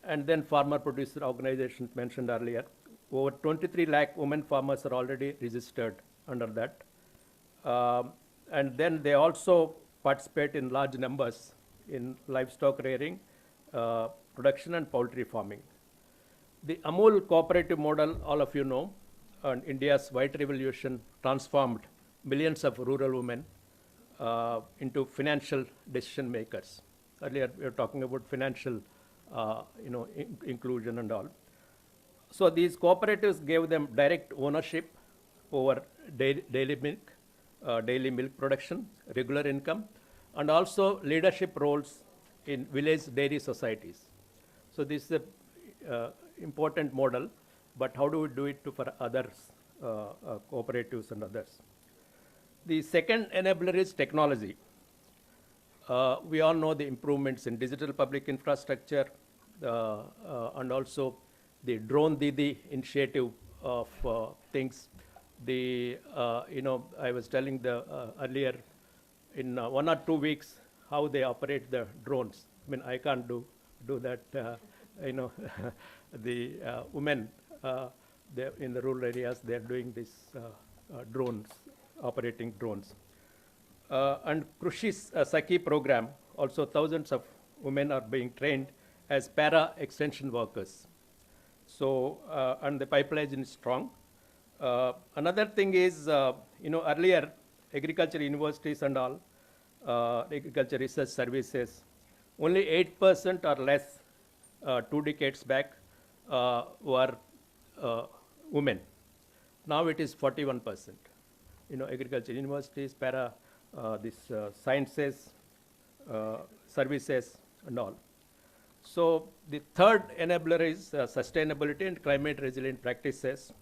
And then farmer producer organizations mentioned earlier. Over 23 lakh women farmers are already registered under that. And then they also participate in large numbers in livestock rearing, production and poultry farming. The Amul cooperative model, all of you know, and India's white revolution transformed millions of rural women into financial decision makers. Earlier we were talking about financial inclusion and all. So these cooperatives gave them direct ownership over daily milk production, regular income, and also leadership roles in village dairy societies. So this is an important model, but how do we do it for others, cooperatives and others? The second enabler is technology. We all know the improvements in digital public infrastructure and also the Drone Didi initiative of things. I was telling earlier in 1 or 2 weeks how they operate the drones. I mean, I can't do that. The women in the rural areas, they're doing this drones, operating drones. And Krushi Saki program, also thousands of women are being trained as para-extension workers. So, and the pipeline is strong. Another thing is, earlier agriculture universities and all, agriculture research services, only 8% or less 2 decades back were women. Now it is 41%. Agriculture universities, sciences, services, and all. So the third enabler is sustainability and climate resilient practices.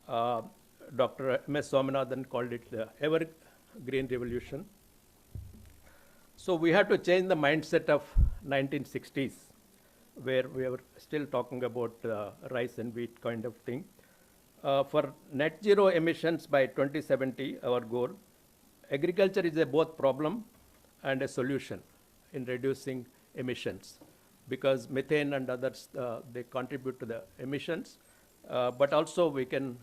Dr. M.S. Swaminathan called it the evergreen revolution. So we have to change the mindset of 1960s, where we were still talking about rice and wheat kind of thing. For net zero emissions by 2070, our goal, agriculture is a both problem and a solution in reducing emissions, because methane and others, they contribute to the emissions, but also we can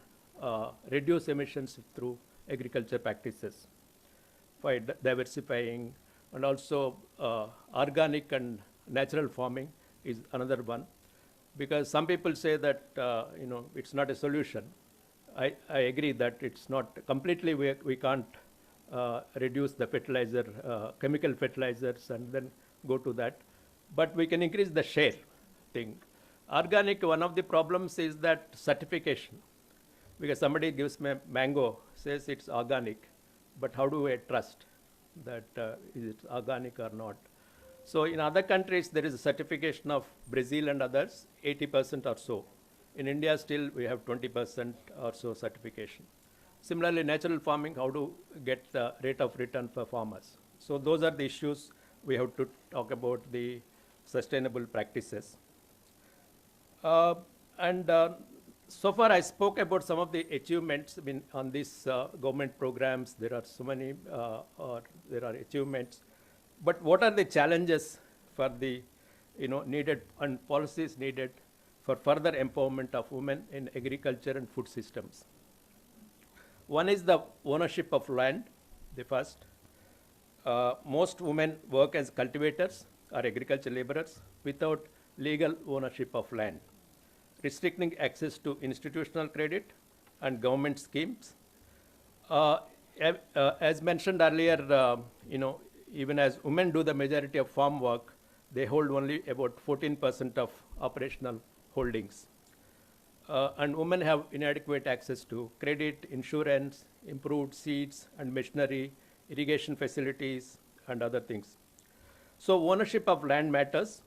reduce emissions through agriculture practices by diversifying, and also organic and natural farming is another one. Because some people say that it's not a solution. I agree that it's not completely, we can't reduce the fertilizer, chemical fertilizers and then go to that. But we can increase the share thing. Organic, one of the problems is that certification. Because somebody gives me mango, says it's organic, but how do I trust that is it organic or not? So in other countries, there is a certification of Brazil and others, 80% or so. In India, still we have 20% or so certification. Similarly, natural farming, how to get the rate of return for farmers. So those are the issues we have to talk about, the sustainable practices. So far I spoke about some of the achievements. I mean, on these government programs, there are so many, there are achievements. But what are the challenges for the, needed and policies needed for further empowerment of women in agriculture and food systems? One is the ownership of land, the first. Most women work as cultivators or agriculture laborers without legal ownership of land, restricting access to institutional credit and government schemes. As mentioned earlier, even as women do the majority of farm work, they hold only about 14% of operational holdings. And women have inadequate access to credit, insurance, improved seeds and machinery, irrigation facilities, and other things. So ownership of land matters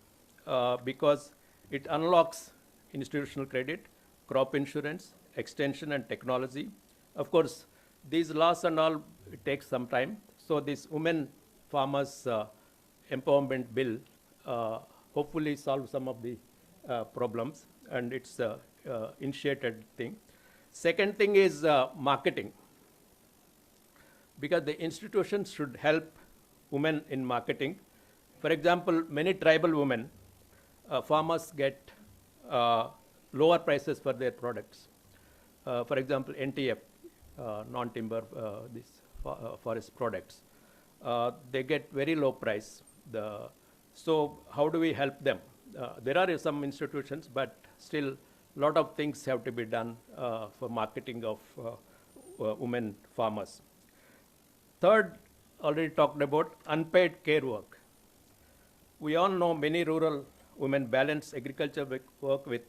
because it unlocks institutional credit, crop insurance, extension, and technology. Of course, these laws and all, it takes some time. So this women farmers empowerment bill hopefully solve some of the problems, and it's initiated thing. Second thing is marketing, because the institutions should help women in marketing. For example, many tribal women, farmers get lower prices for their products. For example, NTF, non-timber, these forest products. They get very low price. So how do we help them? There are some institutions, but still a lot of things have to be done for marketing of women farmers. Third, already talked about unpaid care work. We all know many rural women balance agriculture work with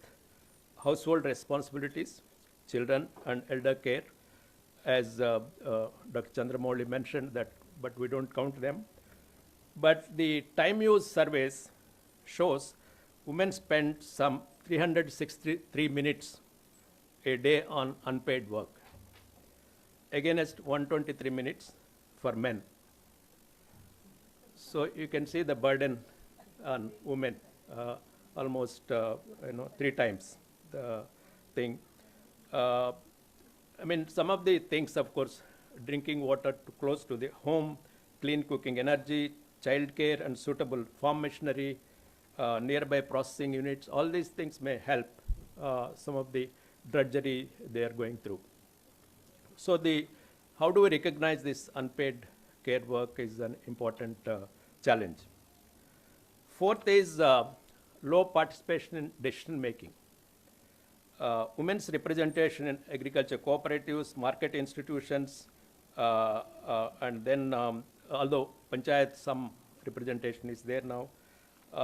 household responsibilities, children and elder care, as Dr. Chandramouli mentioned that, but we don't count them. But the time use surveys shows women spend some 363 minutes a day on unpaid work, against 123 minutes for men. So you can see the burden on women, almost 3 times the thing. I mean, some of the things, of course, drinking water close to the home, clean cooking energy, child care and suitable farm machinery, nearby processing units, all these things may help some of the drudgery they are going through. So how do we recognize this unpaid care work is an important challenge. Fourth is low participation in decision making. Women's representation in agriculture cooperatives, market institutions, and then although panchayat, some representation is there now.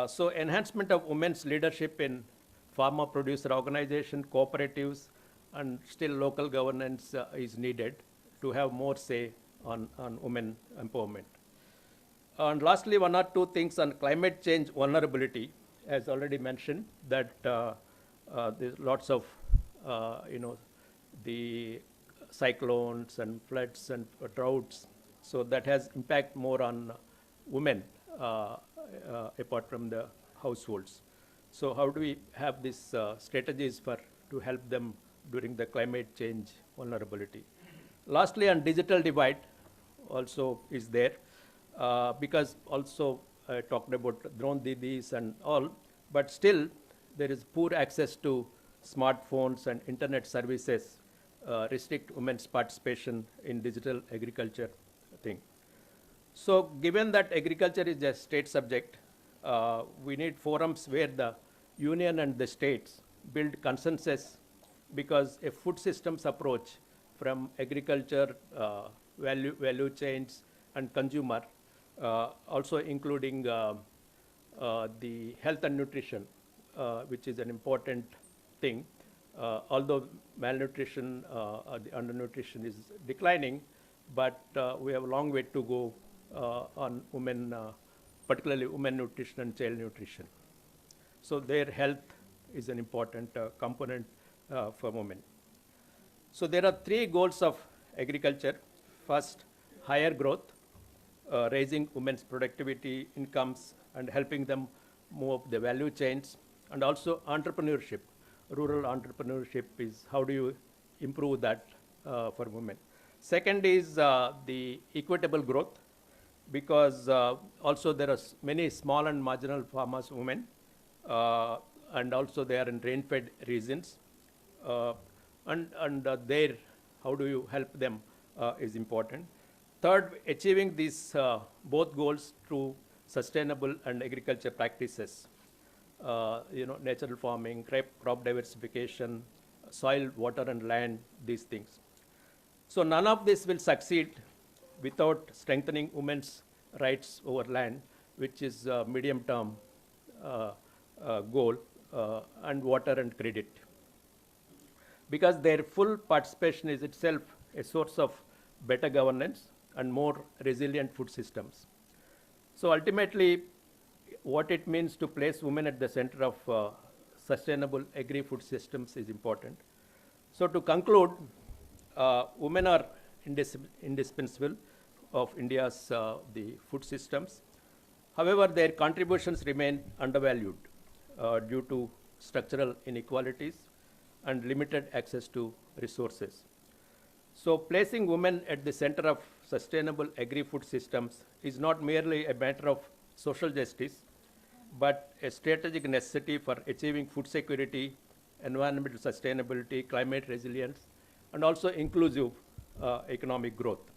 So enhancement of women's leadership in farmer producer organization, cooperatives, and still local governance is needed to have more say on women empowerment. And lastly, one or two things on climate change vulnerability. As already mentioned, that there's lots of, the cyclones and floods and droughts. So that has impact more on women apart from the households. So how do we have these strategies to help them during the climate change vulnerability? Lastly, on digital divide also is there, because also I talked about drone didis and all, but still there is poor access to smartphones and internet services, restrict women's participation in digital agriculture thing. So given that agriculture is a state subject, we need forums where the union and the states build consensus, because a food systems approach from agriculture, value chains and consumer, also including the health and nutrition, which is an important thing. Although malnutrition or the undernutrition is declining, but we have a long way to go on women, particularly women nutrition and child nutrition. So their health is an important component for women. So there are three goals of agriculture. First, higher growth, raising women's productivity, incomes, and helping them move up the value chains, and also entrepreneurship. Rural entrepreneurship is how do you improve that for women. Second is the equitable growth, because also there are many small and marginal farmers women, and also they are in rain-fed regions, and there, how do you help them is important. Third, achieving these both goals through sustainable and agriculture practices, natural farming, crop diversification, soil, water, and land, these things. So none of this will succeed without strengthening women's rights over land, which is a medium-term goal, and water and credit. Because their full participation is itself a source of better governance and more resilient food systems. So ultimately, what it means to place women at the center of sustainable agri-food systems is important. So to conclude, women are indispensable of India's the food systems. However, their contributions remain undervalued due to structural inequalities and limited access to resources. So placing women at the center of sustainable agri-food systems is not merely a matter of social justice, but a strategic necessity for achieving food security, environmental sustainability, climate resilience, and also inclusive economic growth.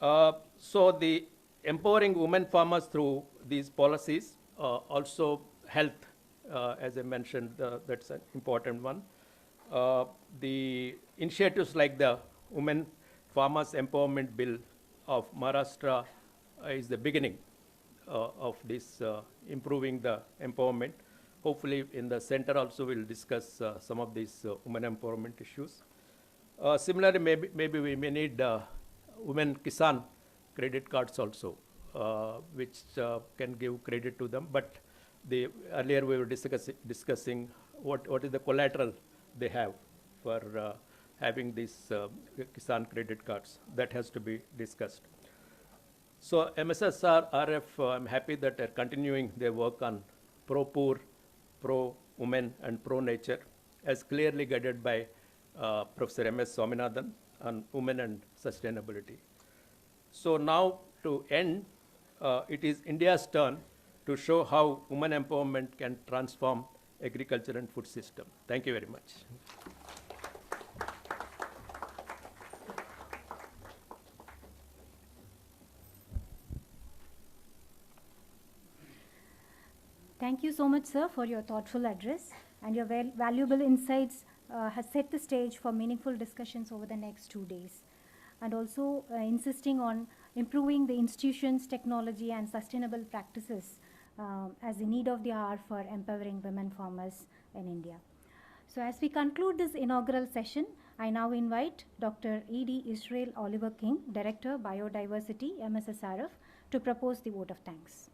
So the empowering women farmers through these policies, also health, as I mentioned, that's an important one. The initiatives like the Women Farmers Empowerment Bill of Maharashtra is the beginning of this improving the empowerment. Hopefully in the center also we'll discuss some of these women empowerment issues. Similarly, maybe we may need women Kisan credit cards also, which can give credit to them. But earlier we were discussing what is the collateral they have for having these Kisan credit cards. That has to be discussed. So MSSRF, I'm happy that they're continuing their work on pro-poor, pro-women, and pro-nature, as clearly guided by Professor M.S. Swaminathan on women and sustainability. So now to end, it is India's turn to show how women empowerment can transform agriculture and food system. Thank you very much.
Thank you so much, sir, for your thoughtful address, and your valuable insights has set the stage for meaningful discussions over the next 2 days, and also insisting on improving the institutions, technology, and sustainable practices as the need of the hour for empowering women farmers in India. So as we conclude this inaugural session, I now invite Dr. E.D. Israel Oliver King, Director, Biodiversity, MSSRF, to propose the vote of thanks.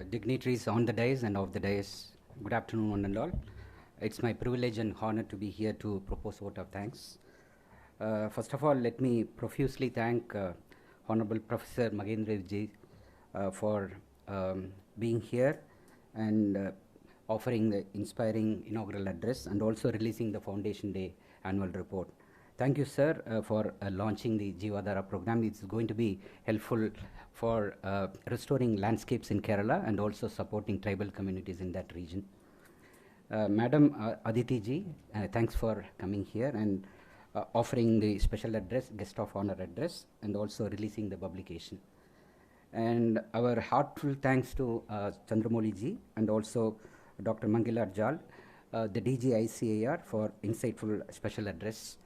Dignitaries on the dais and off the dais, good afternoon one and all. It's my privilege and honor to be here to propose vote of thanks. First of all, let me profusely thank Honorable Professor Magendra Ji for being here and offering the inspiring inaugural address and also releasing the Foundation Day annual report. Thank you, sir, for launching the Jivadhara program. It's going to be helpful for restoring landscapes in Kerala and also supporting tribal communities in that region. Madam Aditi Ji, thanks for coming here and offering the special address, guest of honor address, and also releasing the publication. And our heartfelt thanks to Chandramouli Ji and also Dr. Mangilar Jal, the DG ICAR for insightful special address.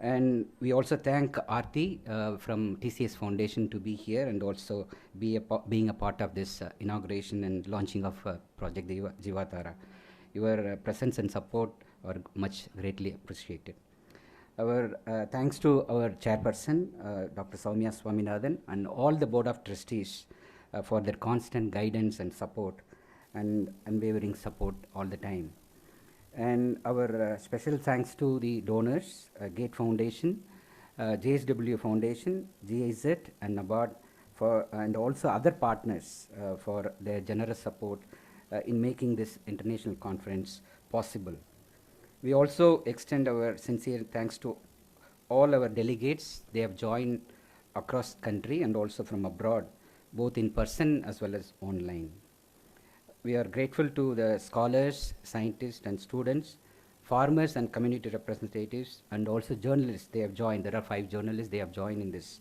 And we also thank Aarti from TCS Foundation to be here and also being a part of this inauguration and launching of Project Jivadhara. Your presence and support are much greatly appreciated. Our thanks to our chairperson, Dr. Swaminathan, and all the board of trustees for their constant guidance and support and unwavering support all the time. And our special thanks to the donors, Gate Foundation, JSW Foundation, GIZ, and NABARD, and also other partners for their generous support in making this international conference possible. We also extend our sincere thanks to all our delegates. They have joined across the country and also from abroad, both in person as well as online. We are grateful to the scholars, scientists and students, farmers and community representatives, and also journalists. They have joined. There are 5 journalists. They have joined in this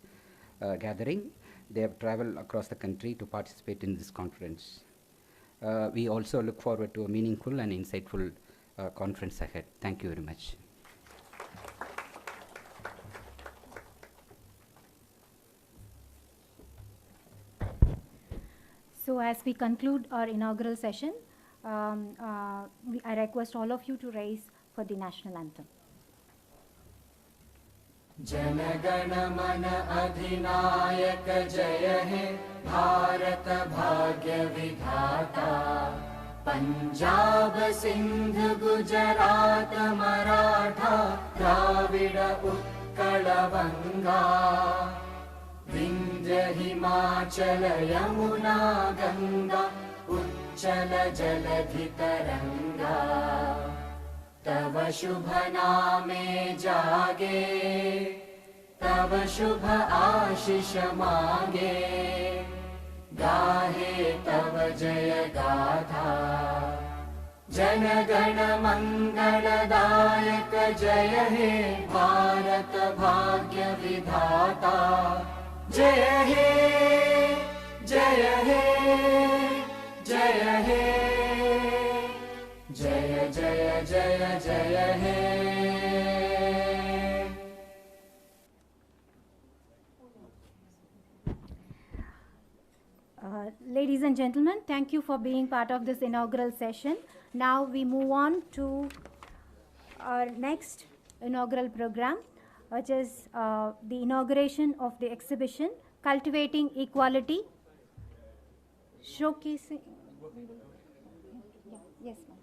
gathering. They have traveled across the country to participate in this conference. We also look forward to a meaningful and insightful conference ahead. Thank you very much.
So as we conclude our inaugural session, I request all of you to rise for the national anthem.
जनगण मन अधिनायक जय हे भारत भाग्य विधाता पंजाब सिंध गुजरात मराठा द्राविड उत्कल बंगा विंध्य हिमाचल यमुना गंगा उच्चल जलधि तरंगा तव शुभ नामे जागे तव शुभ आशीष मांगे गाहे तव जय गाथा जन गण मंगलदायक जय हे भारत भाग्य विधाता जय हे जय हे जय हे जय जय जय जय हे
Ladies and gentlemen, thank you for being part of this inaugural session. Now we move on to our next inaugural program, which is the inauguration of the exhibition Cultivating Equality, showcasing. Yes, ma'am.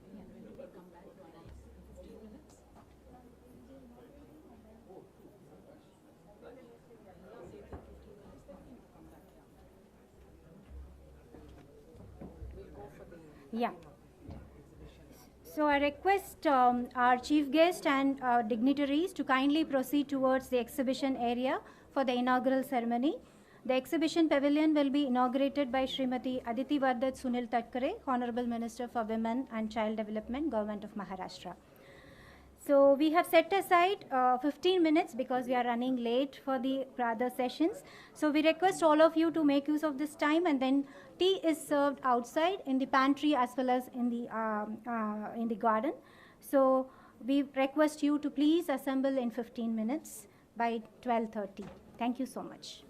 Yeah. So I request our chief guest and dignitaries to kindly proceed towards the exhibition area for the inaugural ceremony. The exhibition pavilion will be inaugurated by Srimati Aditi Vardhat Sunil Tatkare, Honorable Minister for Women and Child Development, Government of Maharashtra. So we have set aside 15 minutes because we are running late for the other sessions. So we request all of you to make use of this time, and then tea is served outside in the pantry as well as in the garden. So we request you to please assemble in 15 minutes by 12:30. Thank you so much.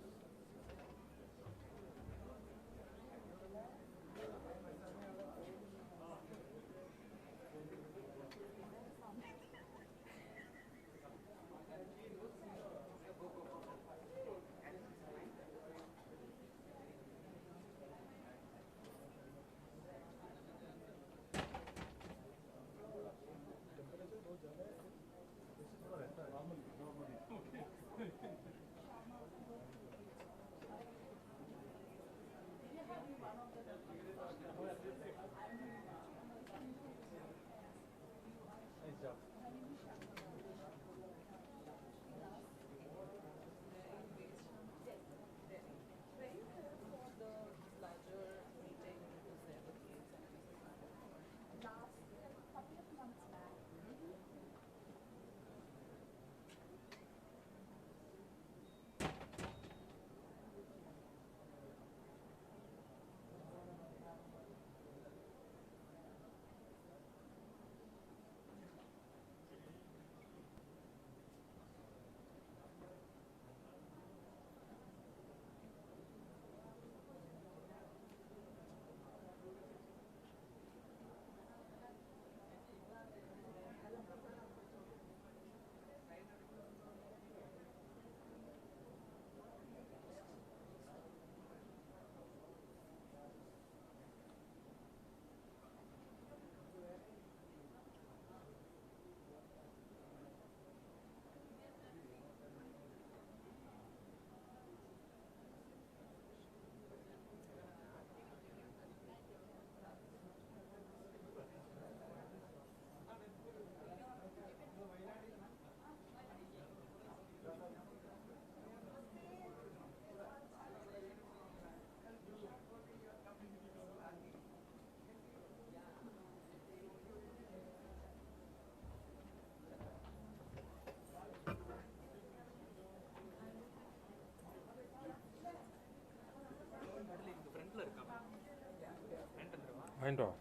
வாங்கிட்டு வா.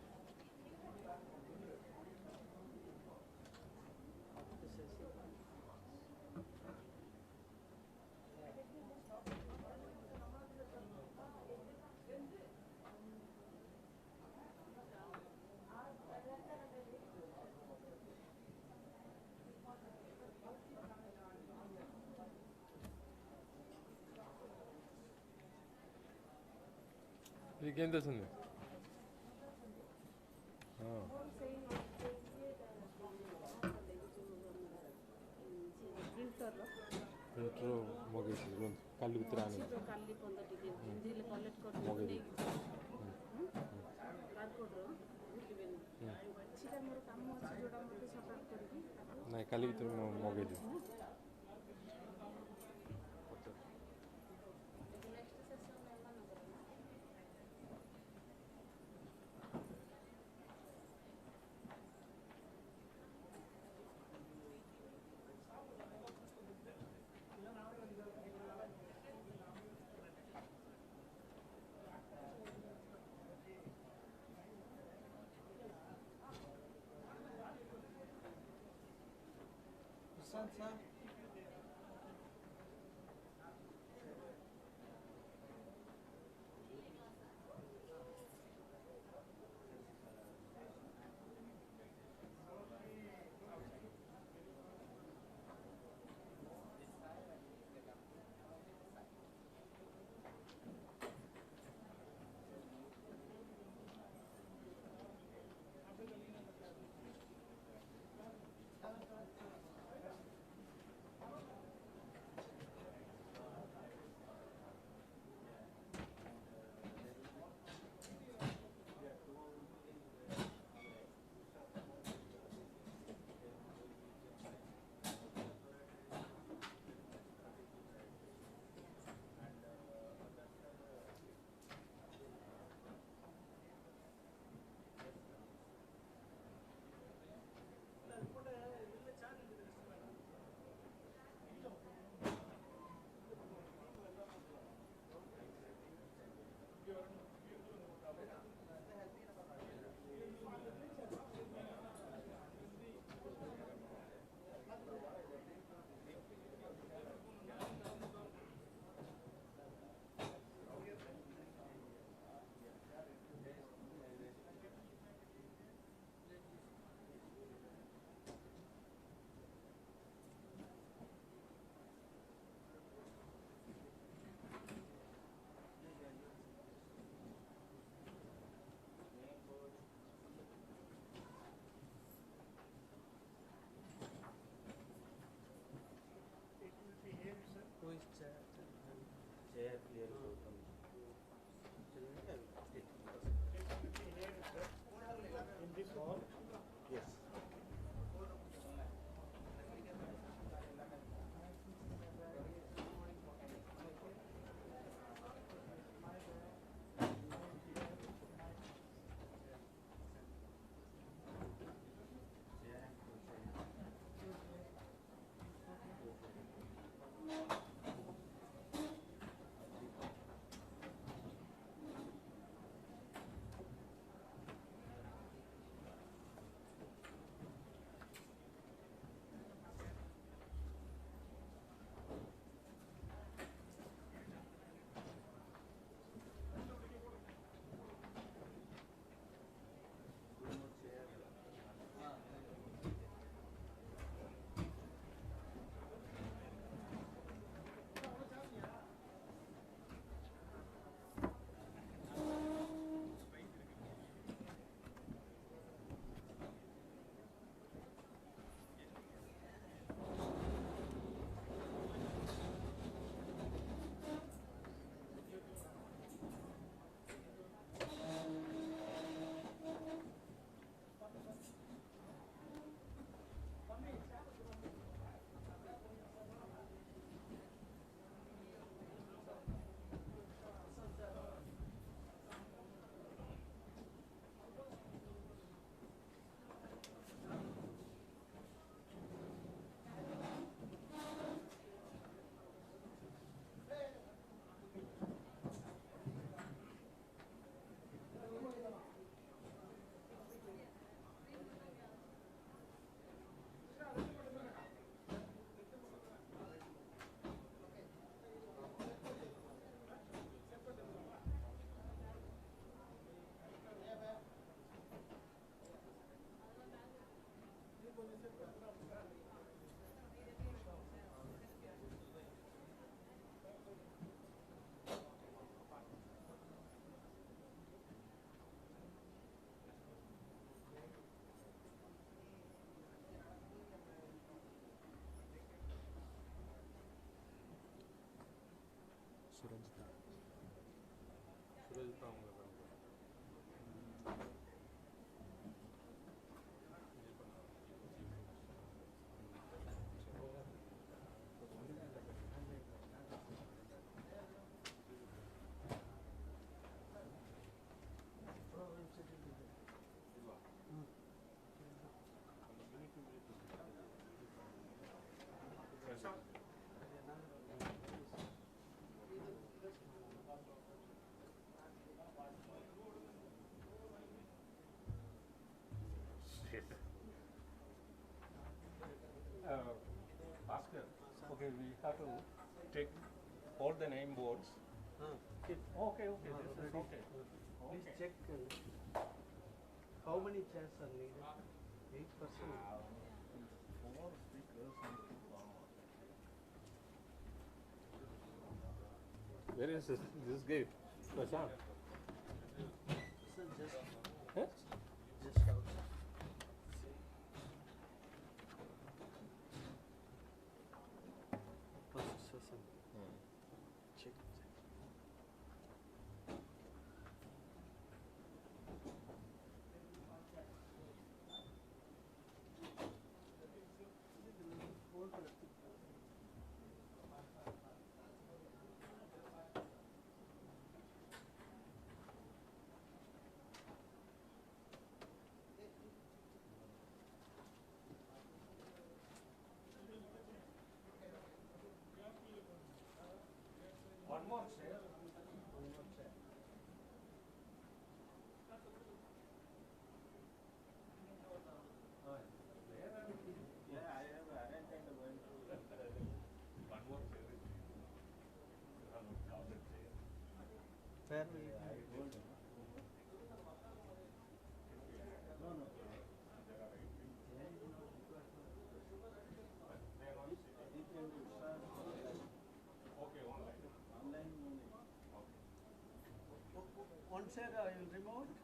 నీకేం తెలిసింది? ఇంట్లో మొగేసి కళ్ళు విత్తరాని మొగేది నా కళ్ళు విత్తర మొగేది
Oscar, okay, we have to take all the name boards. Okay, this is okay.
Please check how many chairs are needed. 8%.
Where is this gate? Prashant?
Sir, just
Huh?
just outside. First session. Check.
One more chair.
Where will it be? No, no. One chair I will remove it.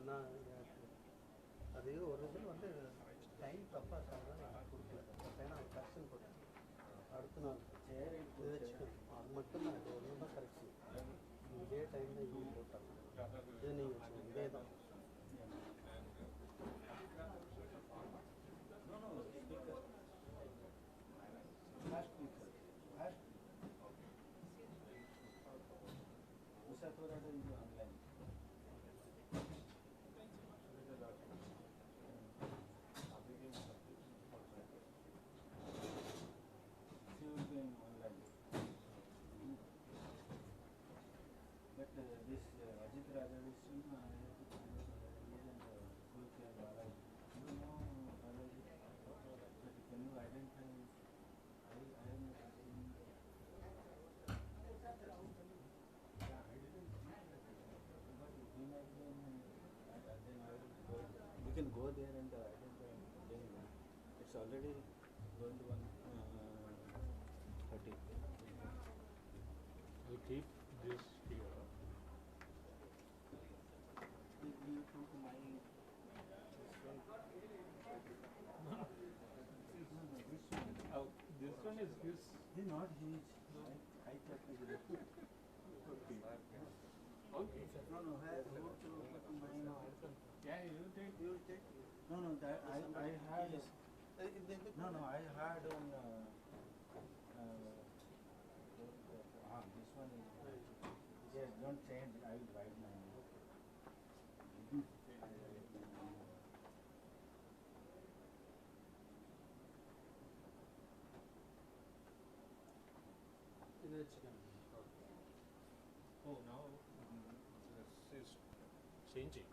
நான் அது ஒரு இது வந்து time தப்பாக sir எனக்கு கொடுக்கல ஏன்னா correction போட்டேன் அடுத்த நாள் இது வச்சுக்கணும் அது மட்டும்தான் இது ஒன்று தான் கரெக்ஷன் இதே டைம் தான் இங்கே போட்டாங்க இது நீங்கள் வச்சுக்கோங்க இதே தான் You can go there and identify. It's already going to 1:30.
I'll keep this here.
You took my
Oh, this one is this.
It's not huge. I checked it.
Okay. Okay.
No, I have to put mine on.
Yeah, you take.
You will take. No, that I had. No, I had on. This one is. Yes, don't change. I will write my name.
Oh, now this is changing.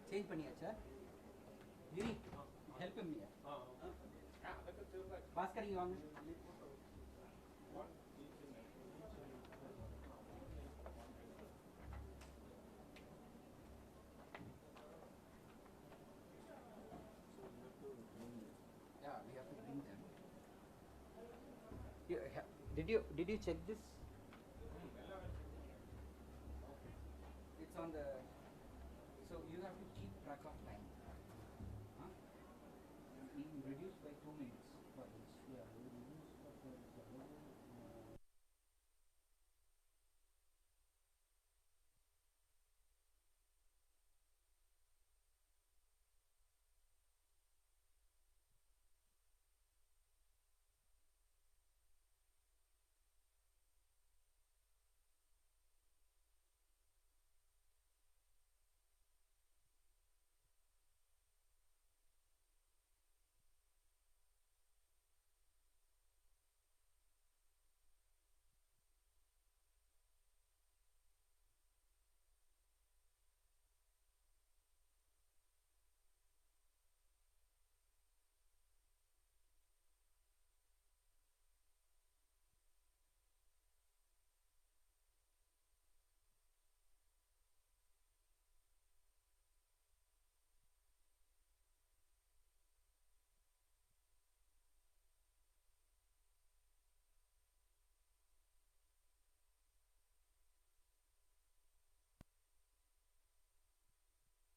Change பண்ணியாச்சா யூரி help பண்ணியா பாஸ்கர் இங்க வாங்க Yeah, we have to bring them. Did you check this? It's on the. So you have to keep track of time.